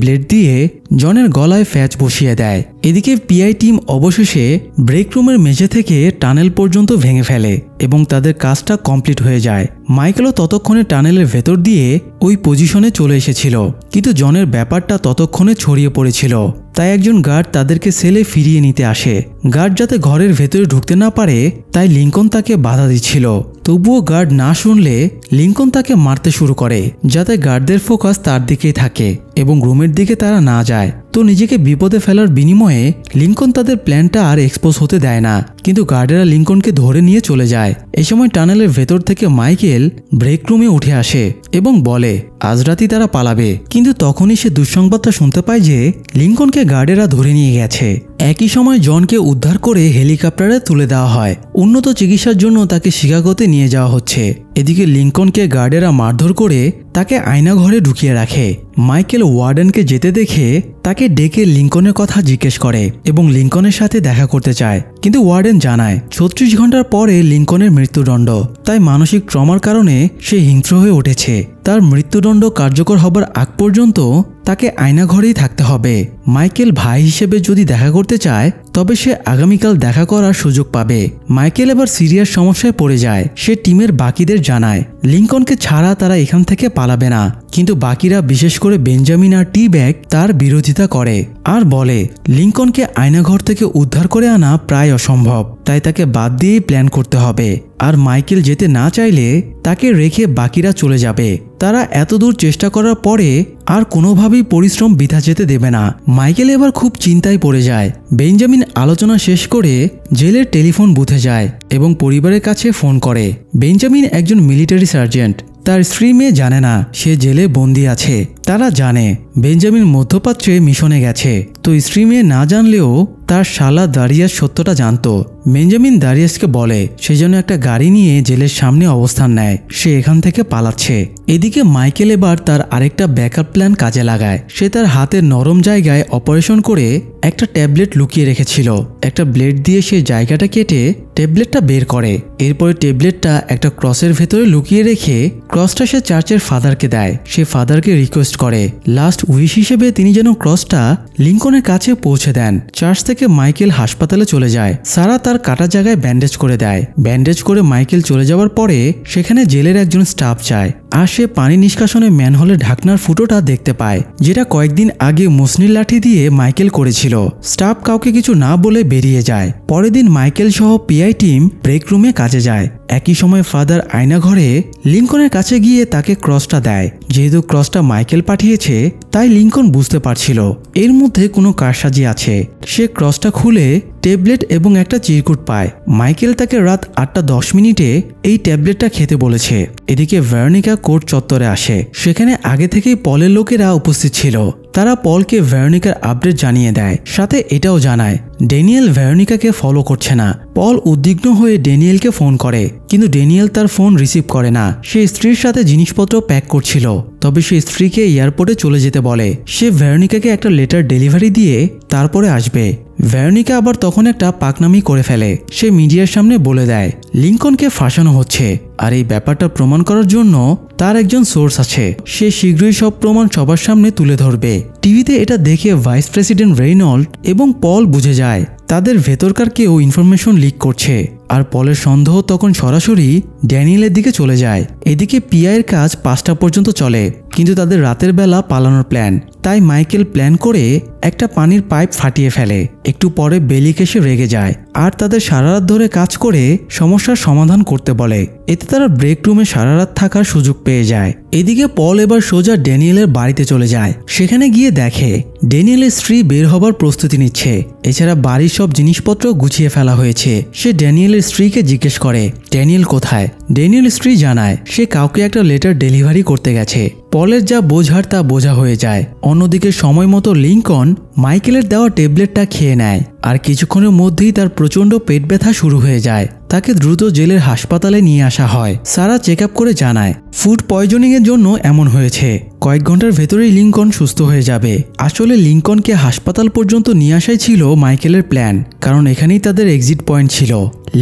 ব্লেড দিয়ে জনের গলায় ফ্যাচ বসিয়ে দেয়। এদিকে পিআই টিম অবশেষে ব্রেক রুমের মেঝে থেকে টানেল পর্যন্ত ভেঙে ফেলে এবং তাদের কাজটা কমপ্লিট হয়ে যায়। মাইকেলও ততক্ষণে টানেলের ভেতর দিয়ে ওই পজিশনে চলে এসেছিল, কিন্তু জনের ব্যাপারটা ততক্ষণে ছড়িয়ে পড়েছিল। তাই একজন গার্ড তাদেরকে সেলে ফিরিয়ে নিতে আসে। গার্ড যাতে ঘরের ভেতরে ঢুকতে না পারে তাই লিঙ্কন তাকে বাধা দিচ্ছিল। তবুও গার্ড না শুনলে লিঙ্কন তাকে মারতে শুরু করে যাতে গার্ডদের ফোকাস তার দিকেই থাকে এবং রুমের দিকে তারা না যায়। তো নিজেকে বিপদে ফেলার বিনিময়ে লিঙ্কন তাদের প্ল্যানটা আর এক্সপোজ হতে দেয় না, কিন্তু গার্ডেরা লিঙ্কনকে ধরে নিয়ে চলে যায়। এই সময় টানেলের ভেতর থেকে মাইকেল ব্রেক রুমে উঠে আসে এবং বলে আজ রাতেই তারা পালাবে, কিন্তু তখনই সে দুঃসংবাদটা শুনতে পায় যে লিঙ্কনকে গার্ডেরা ধরে নিয়ে গেছে। একই সময় জনকে উদ্ধার করে হেলিকপ্টারে তুলে দেওয়া হয়। উন্নত চিকিৎসার জন্য তাকে শিকাগোতে নিয়ে যাওয়া হচ্ছে। এদিকে লিঙ্কনকে গার্ডেরা মারধর করে তাকে আয়নাঘরে ঢুকিয়ে রাখে। মাইকেল ওয়ার্ডেনকে যেতে দেখে তাকে ডেকে লিঙ্কনের কথা জিজ্ঞেস করে এবং লিঙ্কনের সাথে দেখা করতে চায়, কিন্তু ওয়ার্ডেন জানায় 36 ঘন্টার পরে লিঙ্কনের মৃত্যুদণ্ড, তাই মানসিক ট্রমার কারণে সে হিংস্র হয়ে উঠেছে। তার মৃত্যুদণ্ড কার্যকর হবার আগ পর্যন্ত তাকে আয়নাঘরেই থাকতে হবে। মাইকেল ভাই হিসেবে যদি দেখা করতে চায় তবে সে আগামীকাল দেখা করার সুযোগ পাবে। মাইকেল এবার সিরিয়াস সমস্যায় পড়ে যায়। সে টিমের বাকিদের জানায় লিঙ্কনকে ছাড়া তারা এখান থেকে পালাবে না, কিন্তু বাকিরা বিশেষ করে বেঞ্জামিন আর টি ব্যাগ তার বিরোধিতা করে আর বলে লিঙ্কনকে আয়নাঘর থেকে উদ্ধার করে আনা প্রায় অসম্ভব, তাই তাকে বাদ দিয়েই প্ল্যান করতে হবে। আর মাইকেল যেতে না চাইলে তাকে রেখে বাকিরা চলে যাবে। তারা এতদূর চেষ্টা করার পরে আর কোনোভাবেই পরিশ্রম বৃথা যেতে দেবে না। মাইকেল এবার খুব চিন্তায় পড়ে যায়। বেঞ্জামিন আলোচনা শেষ করে জেলের টেলিফোন বুথে যায় এবং পরিবারের কাছে ফোন করে। বেঞ্জামিন একজন মিলিটারি সার্জেন্ট। তার স্ত্রী মেয়ে জানে না সে জেলে বন্দি আছে। তারা জানে বেঞ্জামিন মধ্যপ্রাচ্যে মিশনে গেছে, তো স্ত্রী মেয়ে না জানলেও তার শালা দারিয়াস সত্যটা জানত। বেঞ্জামিন দারিয়াসকে বলে সে যেন একটা গাড়ি নিয়ে জেলের সামনে অবস্থান নেয়, সে এখান থেকে পালাচ্ছে। এদিকে মাইকেল এবার তার আরেকটা ব্যাকআপ প্ল্যান কাজে লাগায়। সে তার হাতের নরম জায়গায় অপারেশন করে একটা ট্যাবলেট লুকিয়ে রেখেছিল। একটা ব্লেড দিয়ে সে জায়গাটা কেটে ট্যাবলেটটা বের করে। এরপরে ট্যাবলেটটা একটা ক্রসের ভেতরে লুকিয়ে রেখে ক্রসটা সে চার্চের ফাদারকে দেয়। সে ফাদারকে রিকোয়েস্ট করে লাস্ট উইশ হিসেবে তিনি যেন ক্রসটা লিঙ্কনের কাছে পৌঁছে দেন। চার্চ থেকে মাইকেল হাসপাতালে চলে যায়। সারা তার কাটা জায়গায় ব্যান্ডেজ করে দেয়। ব্যান্ডেজ করে মাইকেল চলে যাওয়ার পরে সেখানে জেলের একজন স্টাফ যায় আর সে পানি নিষ্কাশনে ম্যানহোলের ঢাকনার ফুটোটা দেখতে পায়, যেটা কয়েকদিন আগে মুসনির লাঠি দিয়ে মাইকেল করেছিল। স্টাফ কাউকে কিছু না বলে বেরিয়ে যায়। পরের দিন মাইকেল সহ পিআই টিম ব্রেক রুমে কাজে যায়। একই সময় ফাদার আয়নাঘরে লিঙ্কনের কাছে গিয়ে তাকে ক্রসটা দেয়। যেহেতু ক্রসটা মাইকেল পাঠিয়েছে তাই লিঙ্কন বুঝতে পারছিল এর মধ্যে কোনো কারসাজি আছে। সে ক্রসটা খুলে ট্যাবলেট এবং একটা চিরকুট পায়। মাইকেল তাকে রাত 8:10 এই ট্যাবলেটটা খেতে বলেছে। এদিকে ভেরোনিকা কোর্ট চত্বরে আসে। সেখানে আগে থেকেই পলের লোকেরা উপস্থিত ছিল। তারা পলকে ভেরোনিকার আপডেট জানিয়ে দেয়, সাথে এটাও জানায় ড্যানিয়েল ভেরোনিকাকে ফলো করছে না। পল উদ্বিগ্ন হয়ে ড্যানিয়েলকে ফোন করে, কিন্তু ড্যানিয়েল তার ফোন রিসিভ করে না। সে স্ত্রীর সাথে জিনিসপত্র প্যাক করছিল, তবে সে স্ত্রীকে এয়ারপোর্টে চলে যেতে বলে। সে ভেরোনিকাকে একটা লেটার ডেলিভারি দিয়ে তারপরে আসবে। ভেরোনিকা আবার তখন একটা পাকনামি করে ফেলে। সে মিডিয়ার সামনে বলে দেয় লিঙ্কনকে ফাঁসানো হচ্ছে, আর এই ব্যাপারটা প্রমাণ করার জন্য তার একজন সোর্স আছে। সে শীঘ্রই সব প্রমাণ সবার সামনে তুলে ধরবে। টিভিতে এটা দেখে ভাইস প্রেসিডেন্ট রেইনল্ড এবং পল বুঝে যায় তাদের ভেতরকার কেউ ইনফরমেশন লিক করছে। আর পলের সন্দেহ তখন সরাসরি ড্যানিয়েলের দিকে চলে যায়। এদিকে পিআইয়ের কাজ 5টা পর্যন্ত চলে, কিন্তু তাদের রাতের বেলা পালানোর প্ল্যান। তাই মাইকেল প্ল্যান করে একটা পানির পাইপ ফাটিয়ে ফেলে। একটু পরে বেলিক এসে রেগে যায় আর তাদের সারা রাত ধরে কাজ করে সমস্যার সমাধান করতে বলে। এতে তারা ব্রেক রুমে সারা রাত থাকার সুযোগ পেয়ে যায়। এদিকে পল এবার সোজা ড্যানিয়েলের বাড়িতে চলে যায়। সেখানে গিয়ে দেখে ড্যানিয়েলের স্ত্রী বের হবার প্রস্তুতি নিচ্ছে। এছাড়া বাড়ির সব জিনিসপত্র গুছিয়ে ফেলা হয়েছে। সে ড্যানিয়েলের স্ত্রীকে জিজ্ঞেস করে ড্যানিয়েল কোথায়। ড্যানিয়েল স্ত্রী জানায় সে কাউকে একটা লেটার ডেলিভারি করতে গেছে। পলের যা বোঝার তা বোঝা হয়ে যায়। অন্যদিকে সময় মতো লিঙ্কন মাইকেলের দেওয়া ট্যাবলেটটা খেয়ে নেয় আর কিছুক্ষণের মধ্যেই তার প্রচণ্ড পেট ব্যথা শুরু হয়ে যায়। তাকে দ্রুত জেলের হাসপাতালে নিয়ে আসা হয়। সারা চেক আপ করে জানায় ফুড পয়জনিং এর জন্য এমন হয়েছে। কয়েক ঘন্টার ভেতরেই লিঙ্কন সুস্থ হয়ে যাবে। আসলে লিঙ্কনকে হাসপাতাল পর্যন্ত নিয়ে আসাই ছিল মাইকেলের প্ল্যান, কারণ এখানেই তাদের এক্সিট পয়েন্ট ছিল।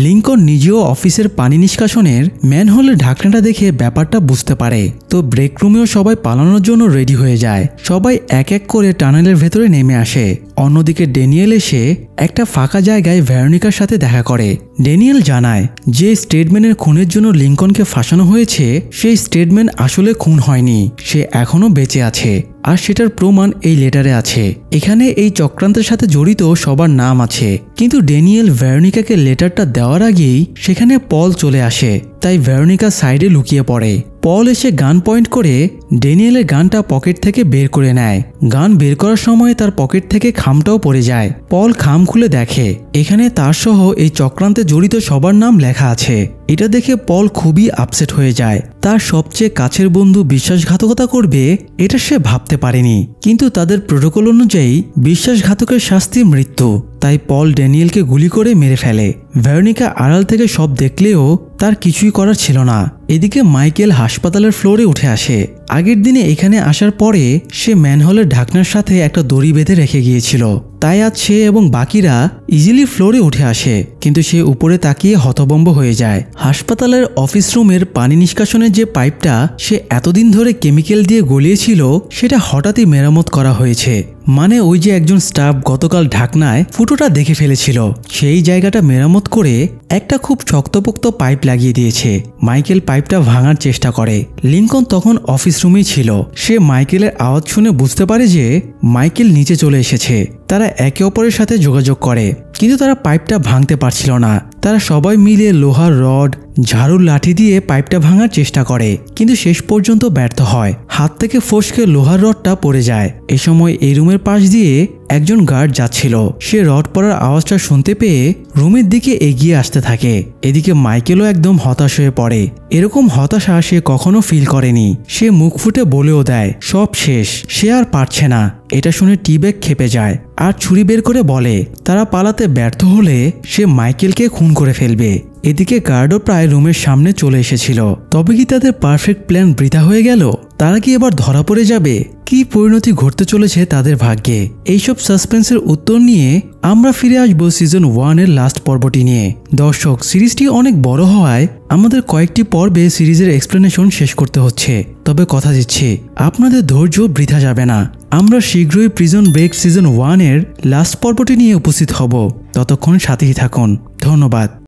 লিঙ্কন নিজেও অফিসের পানি নিষ্কাশনের ম্যানহোলের ঢাকনাটা দেখে ব্যাপারটা বুঝতে পারে। তো ব্রেক রুমেও সবাই পালানোর জন্য রেডি হয়ে যায়। সবাই এক এক করে টানেলের ভেতরে নেমে আসে। অন্যদিকে ড্যানিয়েল এসে একটা ফাঁকা জায়গায় ভেরোনিকার সাথে দেখা করে। ড্যানিয়েল জানায় যে স্টেটমেন্টের খুনের জন্য লিঙ্কনকে ফাঁসানো হয়েছে সেই স্টেটমেন্ট আসলে খুন হয়নি, সে এখনো বেঁচে আছে আর সেটার প্রমাণ এই লেটারে আছে। এখানে এই চক্রান্তের সাথে জড়িত সবার নাম আছে, কিন্তু ড্যানিয়েল ভেরোনিকাকে লেটারটা দেওয়ার আগেই সেখানে পল চলে আসে। তাই ভেরোনিকা সাইডে লুকিয়ে পড়ে। পল এসে গান পয়েন্ট করে ড্যানিয়েলের গানটা পকেট থেকে বের করে নেয়। গান বের করার সময় তার পকেট থেকে খামটাও পড়ে যায়। পল খাম খুলে দেখে এখানে তার সহ এই চক্রান্তে জড়িত সবার নাম লেখা আছে। এটা দেখে পল খুবই আপসেট হয়ে যায়। তার সবচেয়ে কাছের বন্ধু বিশ্বাসঘাতকতা করবে এটা সে ভাবতে পারেনি, কিন্তু তাদের প্রোটোকল অনুযায়ী বিশ্বাসঘাতকের শাস্তি মৃত্যু। তাই পল ড্যানিয়েলকে গুলি করে মেরে ফেলে। ভেরোনিকা আড়াল থেকে সব দেখলেও তার কিছুই করার ছিল না। এদিকে মাইকেল হাসপাতালের ফ্লোরে উঠে আসে। আগের দিনে এখানে আসার পরে সে ম্যানহোলের ঢাকনার সাথে একটা দড়ি বেঁধে রেখে গিয়েছিল, তাই আজ সে এবং বাকিরা ইজিলি ফ্লোরে উঠে আসে। কিন্তু সে উপরে তাকিয়ে হতভম্ব হয়ে যায়। হাসপাতালের অফিস রুমের পানি নিষ্কাশনের যে পাইপটা সে এতদিন ধরে কেমিক্যাল দিয়ে গলিয়েছিল সেটা হঠাৎই মেরামত করা হয়েছে। মানে ওই যে একজন স্টাফ গতকাল ঢাকনায় ফুটোটা দেখে ফেলেছিল, সেই জায়গাটা মেরামত করে একটা খুব শক্তপোক্ত পাইপ লাগিয়ে দিয়েছে। মাইকেল পাইপটা ভাঙার চেষ্টা করে। লিঙ্কন তখন অফিস রুমেই ছিল। সে মাইকেলের আওয়াজ শুনে বুঝতে পারে যে মাইকেল নিচে চলে এসেছে। তারা একে অপরের সাথে যোগাযোগ করে, কিন্তু তারা পাইপটা ভাঙতে পারছিল না। তারা সবাই মিলে লোহার রড, ঝাড়ুর লাঠি দিয়ে পাইপটা ভাঙার চেষ্টা করে, কিন্তু শেষ পর্যন্ত ব্যর্থ হয়। হাত থেকে ফসকে লোহার রডটা পড়ে যায়। এ সময় এই রুমের পাশ দিয়ে একজন গার্ড যাচ্ছিল। সে রড পড়ার আওয়াজটা শুনতে পেয়ে রুমের দিকে এগিয়ে আসতে থাকে। এদিকে মাইকেলও একদম হতাশ হয়ে পড়ে। এরকম হতাশা সে কখনো ফিল করেনি। সে মুখ ফুটে বলেও দেয় সব শেষ, সে আর পারছে না। এটা শুনে টি-ব্যাগ খেপে যায় আর ছুরি বের করে বলে তারা পালাতে ব্যর্থ হলে সে মাইকেলকে খুন করে ফেলবে। এদিকে গার্ডও প্রায় রুমের সামনে চলে এসেছিল। তবে কি তাদের পারফেক্ট প্ল্যান বৃথা হয়ে গেল? তারা কি এবার ধরা পড়ে যাবে? কি পরিণতি ঘটতে চলেছে তাদের ভাগ্যে? এইসব সাসপেন্সের উত্তর নিয়ে আমরা ফিরে আসবো সিজন 1 এর লাস্ট পর্বটি নিয়ে। দর্শক, সিরিজটি অনেক বড় হওয়ায় আমাদের কয়েকটি পর্বে সিরিজের এক্সপ্লেনেশন শেষ করতে হচ্ছে। তবে কথা দিচ্ছি আপনাদের ধৈর্য বৃথা যাবে না। আমরা শীঘ্রই প্রিজন ব্রেক সিজন 1 এর লাস্ট পর্বটি নিয়ে উপস্থিত হব। ততক্ষণ সাথেই থাকুন। ধন্যবাদ।